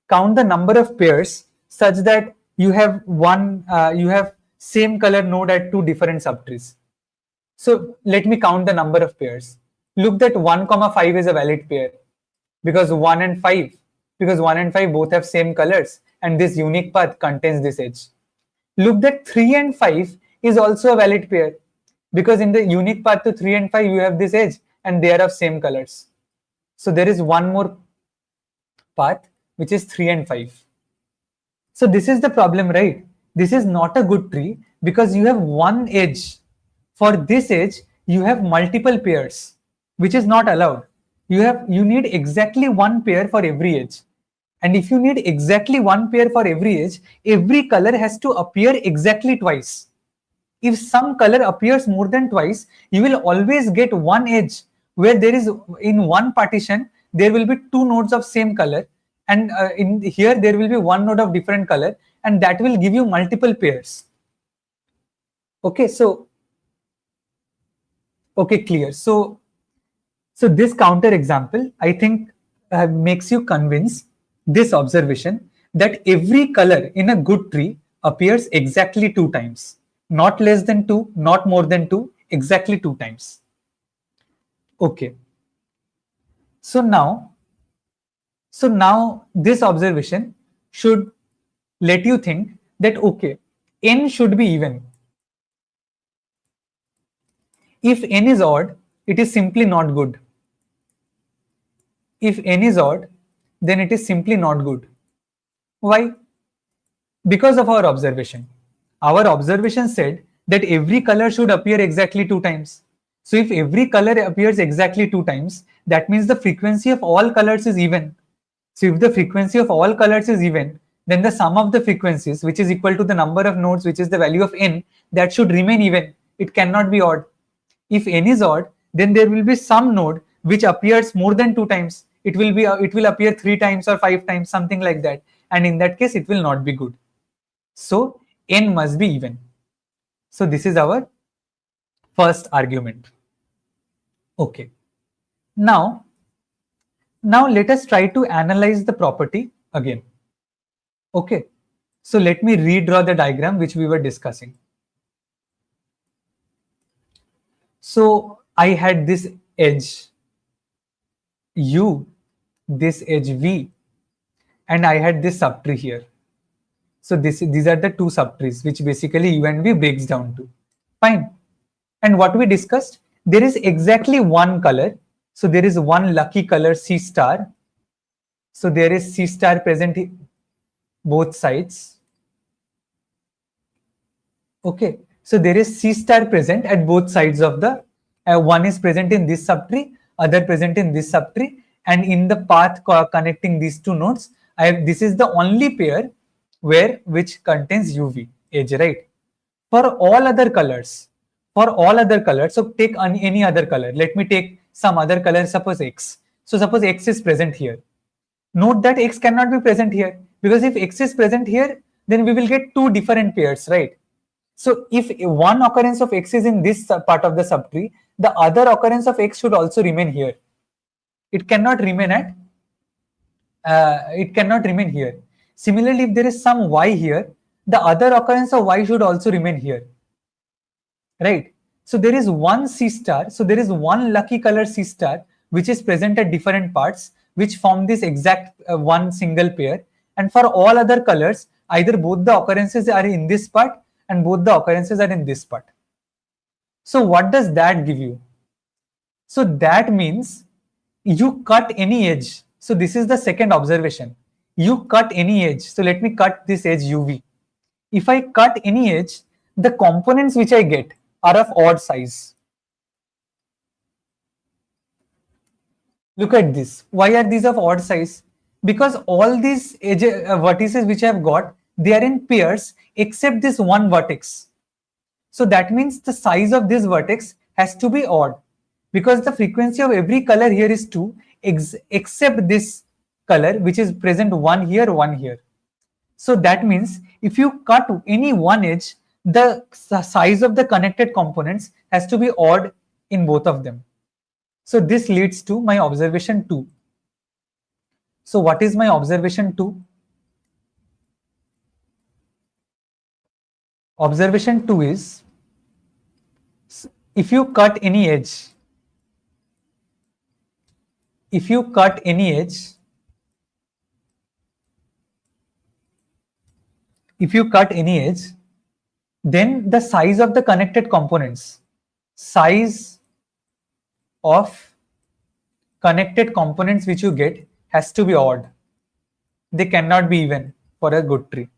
Count the number of pairs such that you have you have same color node at 2 different subtrees. So let me count the number of pairs. Look that 1, 5 is a valid pair because 1 and 5, because 1 and 5 both have same colors and this unique path contains this edge. Look that 3 and 5 is also a valid pair because in the unique path to 3 and 5 you have this edge and they are of same colors. So there is one more path which is 3 and 5. So this is the problem, right? This is not a good tree because you have one edge For this edge, you have multiple pairs, which is not allowed. You need exactly one pair for every edge. And if you need exactly one pair for every edge, every color has to appear exactly twice. If some color appears more than twice, you will always get one edge where there is, in one partition, there will be two nodes of same color, and in here there will be one node of different color, and that will give you multiple pairs. Okay, clear. So this counter example, I think, makes you convince this observation that every color in a good tree appears exactly 2 times, not less than 2, not more than 2, exactly 2 times. Okay. So now this observation should let you think that, okay, n should be even. If n is odd, it is simply not good. If n is odd, then it is simply not good. Why? Because of our observation. Our observation said that every color should appear exactly 2 times. So if every color appears exactly 2 times, that means the frequency of all colors is even. So if the frequency of all colors is even, then the sum of the frequencies, which is equal to the number of nodes, which is the value of n, that should remain even. It cannot be odd. If n is odd, then there will be some node which appears more than 2 times. It will appear 3 times or 5 times, something like that. And in that case, it will not be good. So n must be even. So this is our first argument. Okay. Now let us try to analyze the property again. Okay. So let me redraw the diagram which we were discussing. So I had this edge U, this edge V, and I had this subtree here. So these are the two subtrees which basically U and V breaks down to. Fine. And what we discussed, there is exactly one color. So there is one lucky color C star. So there is C star present both sides. Okay. So there is C star present at both sides of the, one is present in this subtree, other present in this subtree, and in the path connecting these two nodes, this is the only pair which contains UV edge, right? For all other colors, so take any other color. Let me take some other color, suppose X. So suppose X is present here. Note that X cannot be present here, because if X is present here, then we will get two different pairs, right? So if one occurrence of X is in this part of the subtree, the other occurrence of X should also remain here. It cannot remain here. Similarly, if there is some Y here, the other occurrence of Y should also remain here, right? So there is one C star, so there is one lucky color C star which is present at different parts, which form this exact one single pair. And for all other colors, either both the occurrences are in this part and both the occurrences are in this part. So what does that give you? So that means you cut any edge. So this is the second observation. You cut any edge. So let me cut this edge UV. If I cut any edge, the components which I get are of odd size. Look at this. Why are these of odd size? Because all these vertices which I have got, they are in pairs except this one vertex. So that means the size of this vertex has to be odd, because the frequency of every color here is 2, except this color which is present one here, one here. So that means if you cut any one edge, the size of the connected components has to be odd in both of them. So this leads to my observation 2. So what is my observation 2? Observation 2 is, if you cut any edge, then the size of the connected components, which you get has to be odd. They cannot be even for a good tree.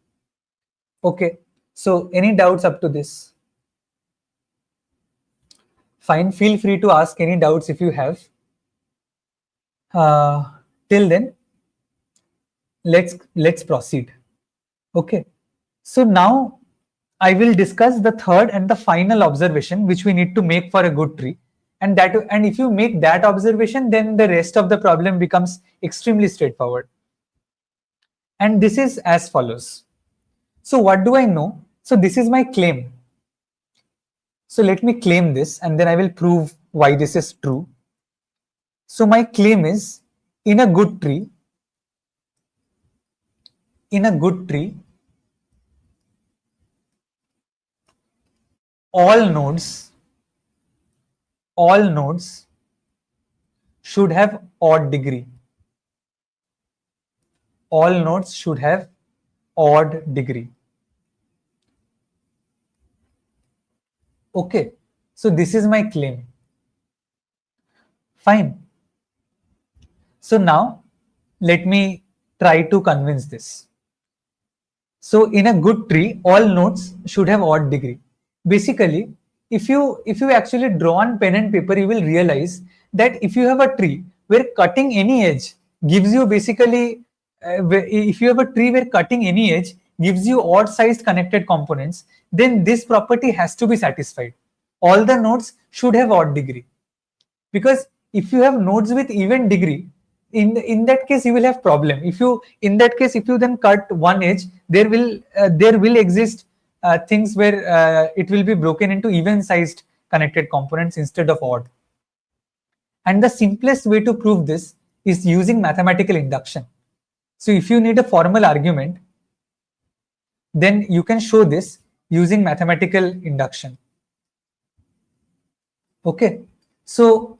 Okay. So any doubts up to this? Fine, feel free to ask any doubts if you have. Till then, let's proceed. Okay. So now I will discuss the third and the final observation which we need to make for a good tree. And if you make that observation, then the rest of the problem becomes extremely straightforward. And this is as follows. So what do I know? So this is my claim. So let me claim this and then I will prove why this is true. So my claim is, in a good tree, all nodes should have odd degree. All nodes should have odd degree. Okay, so this is my claim. Fine. So now let me try to convince this. So in a good tree, all nodes should have odd degree. Basically, if you actually draw on pen and paper, you will realize that if you have a tree where cutting any edge gives you basically, if you have a tree where cutting any edge gives you odd sized connected components, then this property has to be satisfied. All the nodes should have odd degree. Because if you have nodes with even degree, in that case you will have problem. If you then cut one edge, there will exist things where it will be broken into even sized connected components instead of odd. And the simplest way to prove this is using mathematical induction. So if you need a formal argument, then you can show this using mathematical induction. Okay, so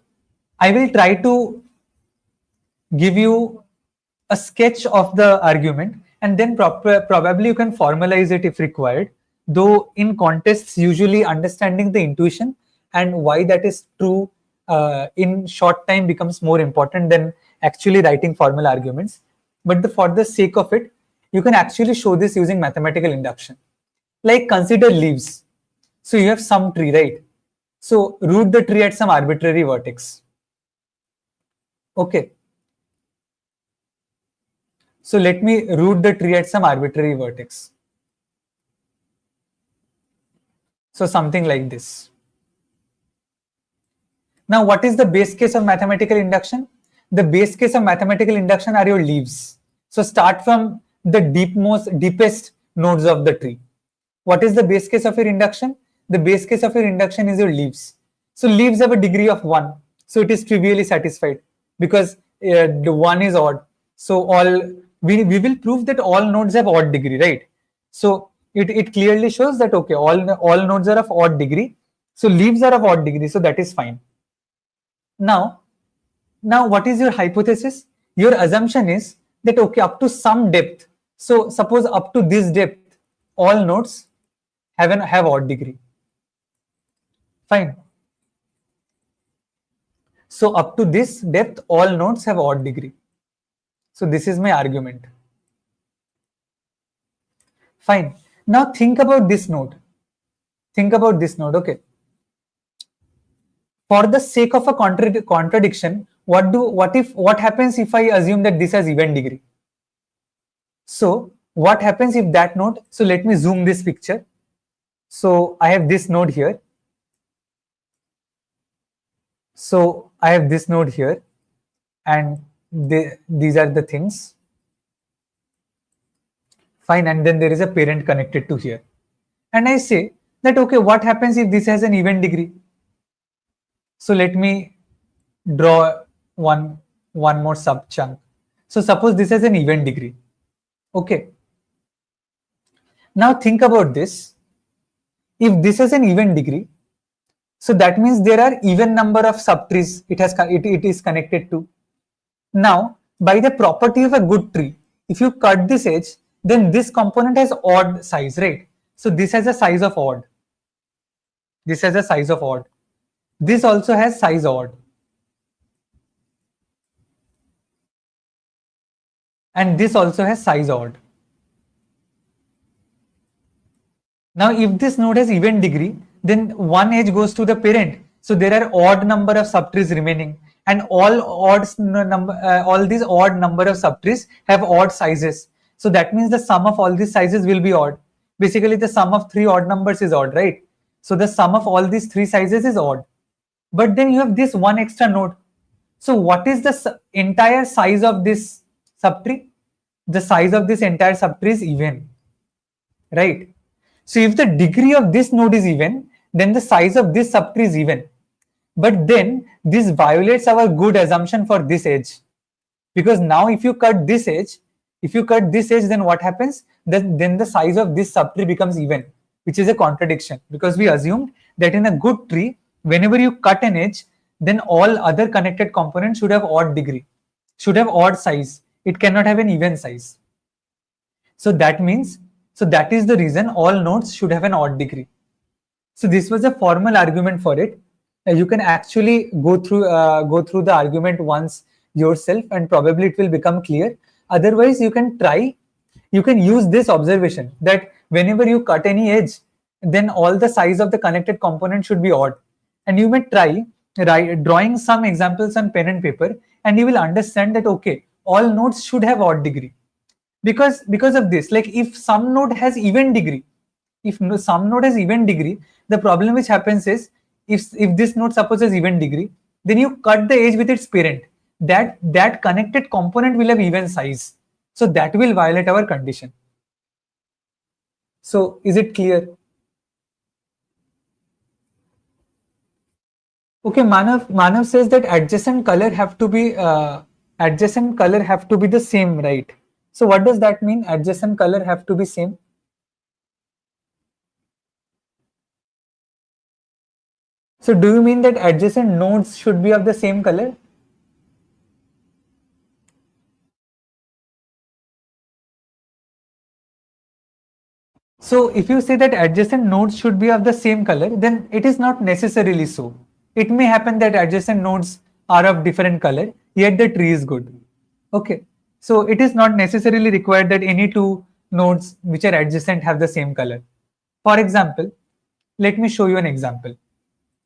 I will try to give you a sketch of the argument, and then probably you can formalize it if required. Though in contests, usually understanding the intuition and why that is true in short time becomes more important than actually writing formal arguments. But for the sake of it, you can actually show this using mathematical induction. Like consider leaves. So you have some tree, right? So root the tree at some arbitrary vertex. Okay. So let me root the tree at some arbitrary vertex. So something like this. Now, what is the base case of mathematical induction? The base case of mathematical induction are your leaves. So start from the deepest nodes of the tree. What is the base case of your induction? The base case of your induction is your leaves. So leaves have a degree of 1. So it is trivially satisfied because the 1 is odd. So we will prove that all nodes have odd degree, right? So it clearly shows that, okay, all nodes are of odd degree. So leaves are of odd degree. So that is fine. Now what is your hypothesis? Your assumption is that, okay, up to some depth. So suppose up to this depth, all nodes have odd degree. Fine. So up to this depth, all nodes have odd degree. So this is my argument. Fine. Now think about this node. Okay. For the sake of a contradiction, what happens if I assume that this has even degree? So what happens if that node? So let me zoom this picture. So I have this node here. So I have this node here, and these are the things. Fine, and then there is a parent connected to here. And I say that, okay, what happens if this has an even degree? So let me draw one more sub chunk. So suppose this has an even degree. Okay. Now think about this. If this has an even degree, so that means there are even number of subtrees it is connected to. Now, by the property of a good tree, if you cut this edge, then this component has odd size, right? So this has a size of odd. This has a size of odd. This also has size odd. And this also has size odd. Now, if this node has even degree, then one edge goes to the parent So there are odd number of subtrees remaining, and all these odd number of subtrees have odd sizes. So that means the sum of all these sizes will be odd. Basically, the sum of three odd numbers is odd, right? So the sum of all these three sizes is odd. But then you have this one extra node. So what is the entire size of this subtree? The size of this entire subtree is even, right? So if the degree of this node is even, then the size of this subtree is even. But then this violates our good assumption for this edge. Because now if you cut this edge, then what happens? Then the size of this subtree becomes even, which is a contradiction. Because we assumed that in a good tree, whenever you cut an edge, then all other connected components should have odd degree, should have odd size. It cannot have an even size. So that means, so that is the reason all nodes should have an odd degree. So this was a formal argument for it. You can actually go through the argument once yourself, and probably it will become clear. Otherwise, you can use this observation that whenever you cut any edge, then all the size of the connected component should be odd. And you may try drawing some examples on pen and paper, and you will understand that okay, all nodes should have odd degree. Because of this, like if some node has even degree, the problem which happens is, if this node supposes even degree, then you cut the edge with its parent, that connected component will have even size. So that will violate our condition. So is it clear? Okay, Manav says that adjacent color have to be the same, right? So what does that mean? Adjacent color have to be same. So do you mean that adjacent nodes should be of the same color? So if you say that adjacent nodes should be of the same color, then it is not necessarily so. It may happen that adjacent nodes are of different color, yet the tree is good. Okay. So it is not necessarily required that any two nodes which are adjacent have the same color. For example, let me show you an example.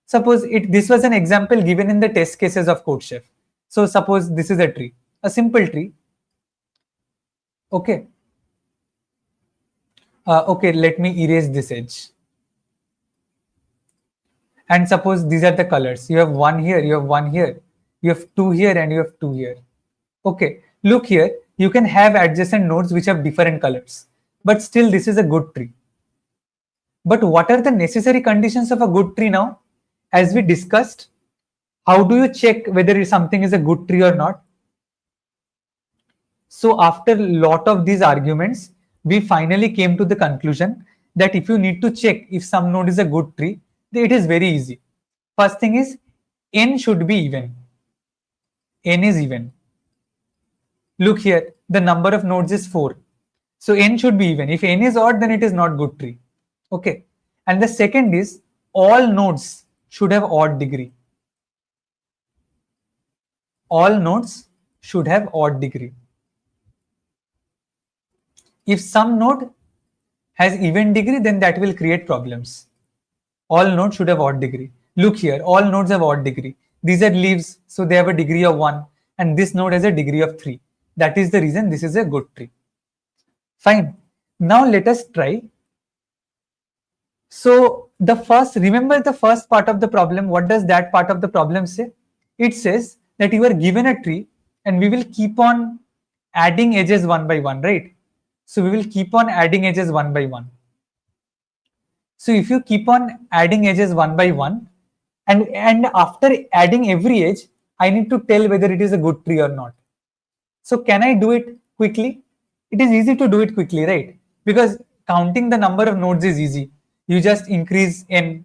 Suppose this was an example given in the test cases of CodeChef. So suppose this is a tree, a simple tree. Okay. Okay, let me erase this edge. And suppose these are the colors. You have one here, you have one here, you have two here, and you have two here. Okay, look here. You can have adjacent nodes which have different colors, but still this is a good tree. But what are the necessary conditions of a good tree now? As we discussed, how do you check whether something is a good tree or not? So after a lot of these arguments, we finally came to the conclusion that if you need to check if some node is a good tree, it is very easy. First thing is, n should be even. N is even. Look here, the number of nodes is 4. So n should be even. If n is odd, then it is not good tree. Okay. And the second is, all nodes should have odd degree. All nodes should have odd degree. If some node has even degree, then that will create problems. All nodes should have odd degree. Look here, all nodes have odd degree. These are leaves, so they have a degree of 1, and this node has a degree of 3. That is the reason this is a good tree. Fine. Now let us try. So remember the first part of the problem. What does that part of the problem say? It says that you are given a tree and we will keep on adding edges one by one, right? So we will keep on adding edges one by one. So if you keep on adding edges one by one, and after adding every edge, I need to tell whether it is a good tree or not. So can I do it quickly? It is easy to do it quickly, right? Because counting the number of nodes is easy. You just increase n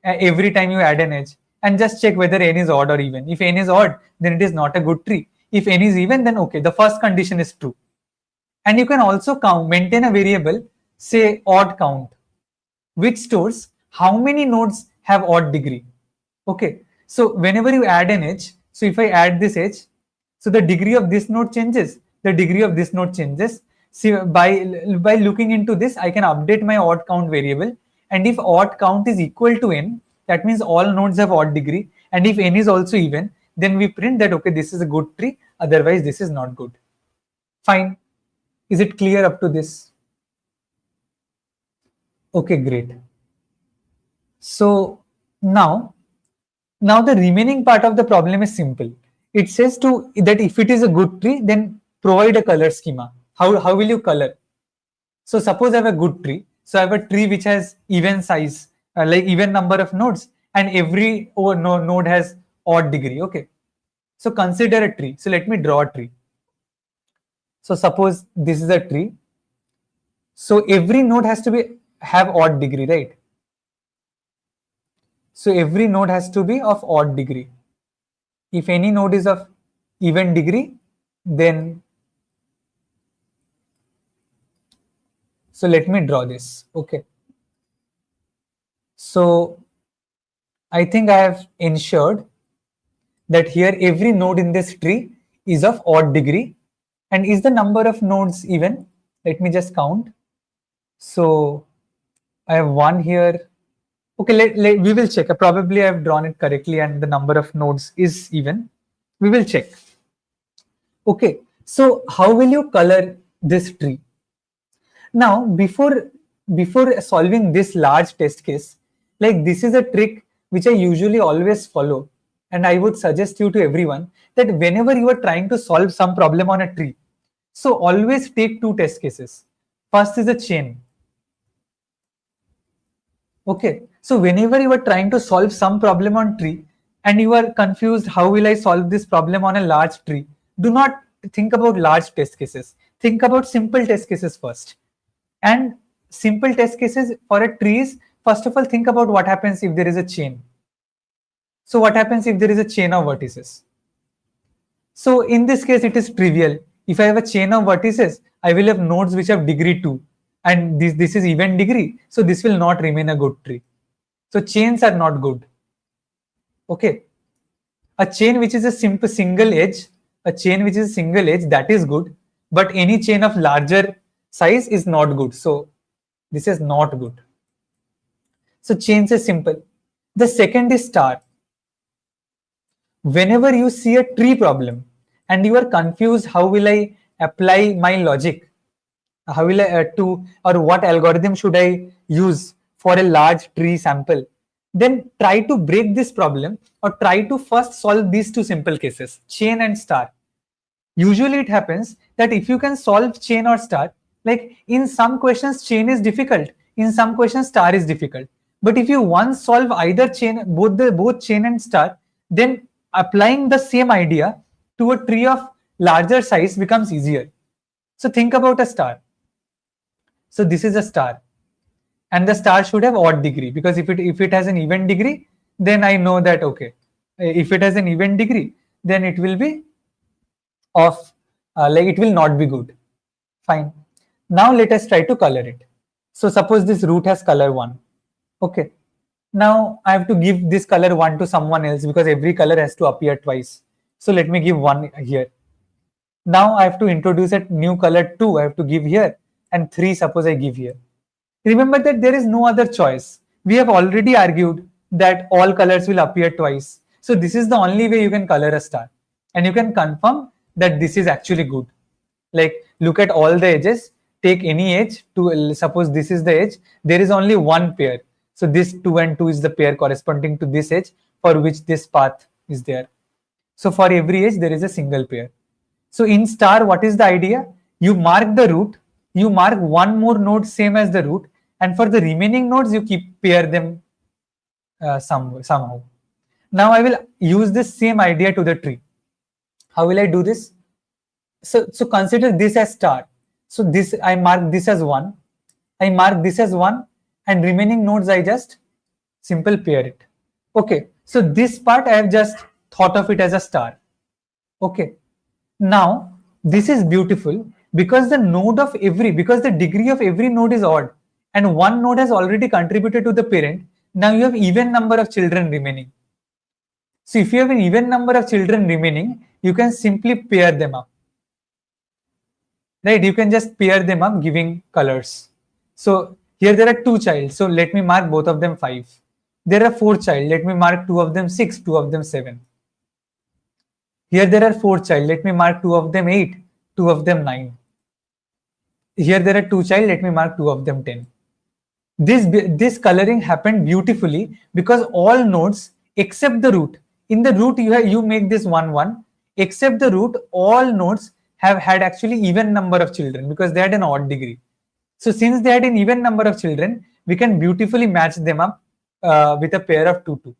every time you add an edge and just check whether n is odd or even. If n is odd, then it is not a good tree. If n is even, then okay, the first condition is true. And you can also maintain a variable, say odd count, which stores how many nodes have odd degree. Okay, so whenever you add an edge, so if I add this edge, so the degree of this node changes, the degree of this node changes. See, by looking into this, I can update my odd count variable, and if odd count is equal to n, that means all nodes have odd degree, and if n is also even, then we print that okay, this is a good tree, otherwise this is not good. Fine. Is it clear up to this? Okay, great. So now the remaining part of the problem is simple. It says to that if it is a good tree, then provide a color schema. How will you color? So suppose I have a good tree. So I have a tree which has even size, like even number of nodes, and every node has odd degree. Okay. So consider a tree. So let me draw a tree. So suppose this is a tree. So every node has to have odd degree, right? So every node has to be of odd degree. If any node is of even degree, then so let me draw this. Okay. So I think I have ensured that here every node in this tree is of odd degree. And is the number of nodes even? Let me just count. So I have one here. Okay, we will check. Probably I have drawn it correctly and the number of nodes is even. We will check. Okay, so how will you color this tree? Now, before solving this large test case, like this is a trick which I usually always follow, and I would suggest you to everyone that whenever you are trying to solve some problem on a tree, so always take two test cases. First is a chain. Okay, so whenever you are trying to solve some problem on tree and you are confused, how will I solve this problem on a large tree? Do not think about large test cases. Think about simple test cases first. And simple test cases for a tree is, first of all, think about what happens if there is a chain. So what happens if there is a chain of vertices? So in this case, it is trivial. If I have a chain of vertices, I will have nodes which have degree 2 and this is even degree. So this will not remain a good tree. So chains are not good. Okay. A chain which is a simple single edge, that is good. But any chain of larger size is not good. So this is not good. So chains is simple. The second is star. Whenever you see a tree problem and you are confused, how will I apply my logic? How will I or what algorithm should I use for a large tree sample? Then try to break this problem or try to first solve these two simple cases, chain and star. Usually it happens that if you can solve chain or star, like in some questions chain is difficult, in some questions star is difficult. But if you once solve either chain, both chain and star, then applying the same idea to a tree of larger size becomes easier. So think about a star. So this is a star, and the star should have odd degree, because if it has an even degree, then I know that okay, if it has an even degree, then it will be of like it will not be good. Fine. Now let us try to color it. So suppose this root has color 1. Okay. Now I have to give this color 1 to someone else because every color has to appear twice. So let me give 1 here. Now I have to introduce a new color 2. I have to give here, and 3 suppose I give here. Remember that there is no other choice. We have already argued that all colors will appear twice. So this is the only way you can color a star. And you can confirm that this is actually good. Like look at all the edges, take any edge, to suppose this is the edge, there is only one pair. So this 2 and 2 is the pair corresponding to this edge for which this path is there. So for every edge there is a single pair. So in star, what is the idea? You mark the root, you mark one more node same as the root, and for the remaining nodes you pair them somehow. Now I will use this same idea to the tree. How will I do this? So consider this as star. So this I mark this as 1. I mark this as 1, and remaining nodes I just simple pair it. Okay. So this part I have just thought of it as a star. Okay. Now this is beautiful because the degree of every node is odd, and one node has already contributed to the parent. Now you have even number of children remaining. So if you have an even number of children remaining, you can simply pair them up. Right? You can just pair them up giving colors. So here there are 2 childs. So let me mark both of them 5. there are 4 child. Let me mark 2 of them 6, 2 of them 7. Here there are 4 child. Let me mark 2 of them 8, 2 of them 9. Here there are 2 child. Let me mark 2 of them 10. This coloring happened beautifully because all nodes except the root. In the root you make this 1 1. Except the root, all nodes have had actually even number of children because they had an odd degree. So since they had an even number of children, we can beautifully match them up with a pair of 2 2.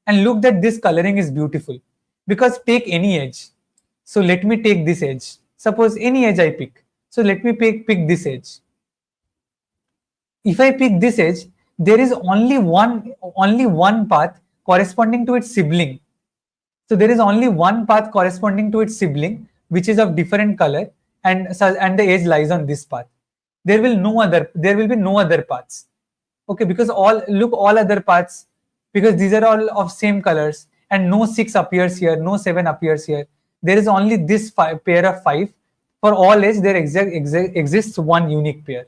And look that this coloring is beautiful because take any edge. So let me take this edge. Suppose any edge I pick. So let me pick this edge. If I pick this edge, there is only one path corresponding to its sibling. So there is only one path corresponding to its sibling, which is of different color, and the edge lies on this path. There will be no other paths. Okay, because all other paths, because these are all of same colors, and no 6 appears here, no 7 appears here. There is only this pair of 5. For all edge, there exists one unique pair.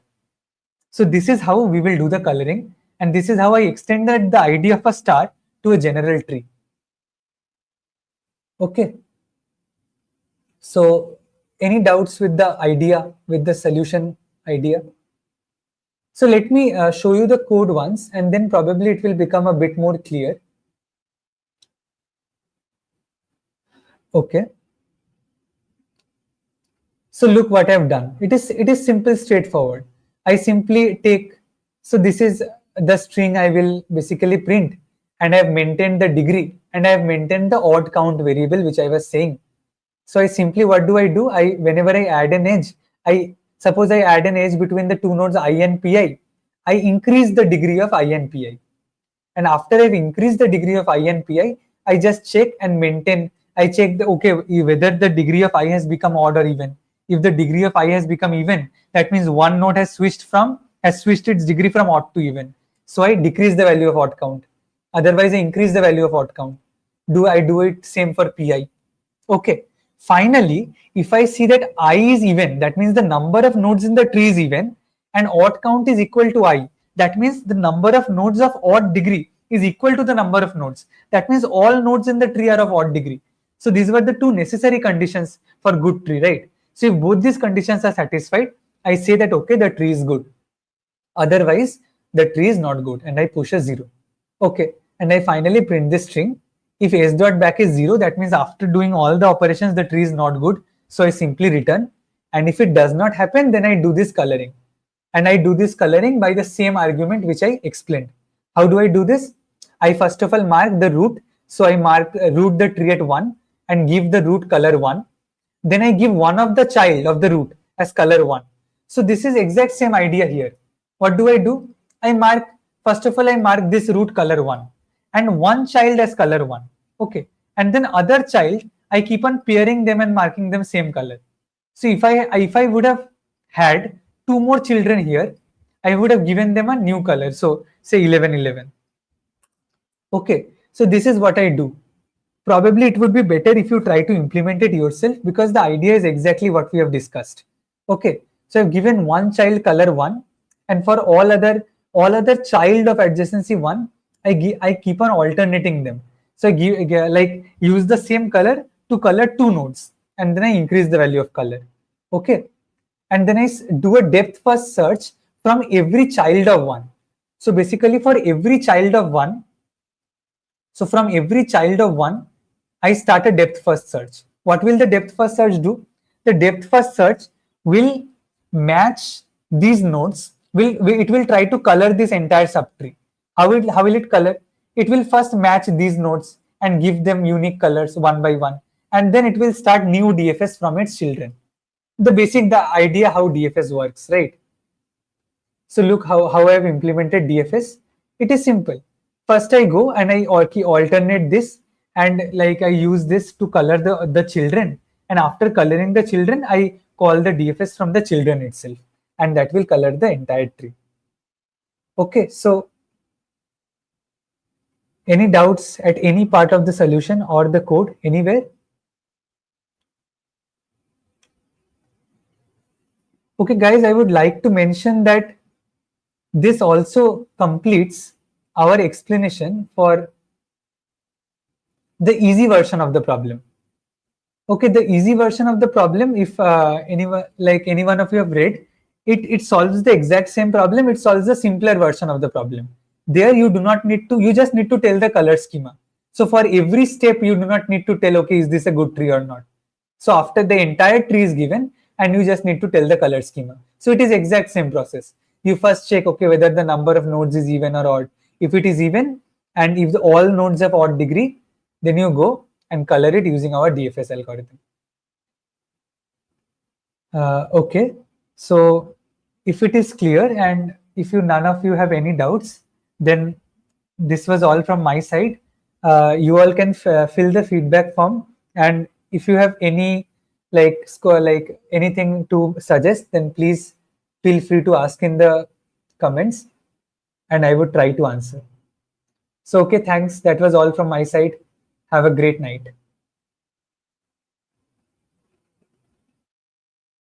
So this is how we will do the coloring, and this is how I extended the idea of a star to a general tree. Okay. So any doubts with the idea, with the solution idea? So let me show you the code once, and then probably it will become a bit more clear. Okay. So look what I've done. It is simple, straightforward. I simply take, so this is the string I will basically print, and I have maintained the degree, and I have maintained the odd count variable which I was saying. So I simply, what do? Whenever I add an edge, suppose I add an edge between the two nodes I and pi, I increase the degree of I and pi. And after I've increased the degree of I and pi, I just check and maintain. I check whether the degree of I has become odd or even. If the degree of I has become even, that means one node has switched its degree from odd to even. So I decrease the value of odd count. Otherwise, I increase the value of odd count. I do it same for pi? Okay. Finally, if I see that I is even, that means the number of nodes in the tree is even, and odd count is equal to I. That means the number of nodes of odd degree is equal to the number of nodes. That means all nodes in the tree are of odd degree. So these were the two necessary conditions for good tree, right? So if both these conditions are satisfied, I say that okay, the tree is good. Otherwise, the tree is not good, and I push a 0. Okay, and I finally print this string. If s dot back is 0, that means after doing all the operations, the tree is not good. So I simply return. And if it does not happen, then I do this coloring. And I do this coloring by the same argument which I explained. How do I do this? I first of all mark the root. So I mark root the tree at 1 and give the root color 1. Then I give one of the child of the root as color 1. So this is exact same idea here. What do? First of all, I mark this root color 1 and one child as color 1. Okay. And then other child, I keep on pairing them and marking them same color. So if I would have had 2 more children here, I would have given them a new color. So say 11 11. Okay. So this is what I do. Probably it would be better if you try to implement it yourself, because the idea is exactly what we have discussed. Okay. So I've given one child color 1, and for all other child of adjacency 1, I keep on alternating them. So I use the same color to color 2 nodes, and then I increase the value of color. Okay. And then I do a depth first search from every child of 1. So basically for every child of 1, so from every child of 1, I start a depth first search. What will the depth first search do? The depth first search will match these nodes. It will try to color this entire subtree. How will it color? It will first match these nodes and give them unique colors one by one, and then it will start new DFS from its children. The idea how DFS works, right? So look how I have implemented DFS. It is simple. First I go and I alternate this, and like I use this to color the children, and after coloring the children, I call the DFS from the children itself, and that will color the entire tree. Okay, so any doubts at any part of the solution or the code anywhere? Okay guys, I would like to mention that this also completes our explanation for the easy version of the problem. Okay, the easy version of the problem, if any one of you have read, it solves the exact same problem. It solves the simpler version of the problem. There you do not need to, you just need to tell the color schema. So for every step, you do not need to tell, okay, is this a good tree or not? So after the entire tree is given, and you just need to tell the color schema. So it is exact same process. You first check, okay, whether the number of nodes is even or odd. If it is even, and if all nodes have odd degree, then you go and color it using our DFS algorithm. Okay, so if it is clear, and if none of you have any doubts, then this was all from my side. You all can fill the feedback form, and if you have any like anything to suggest, then please feel free to ask in the comments, and I would try to answer. So okay, thanks. That was all from my side. Have a great night.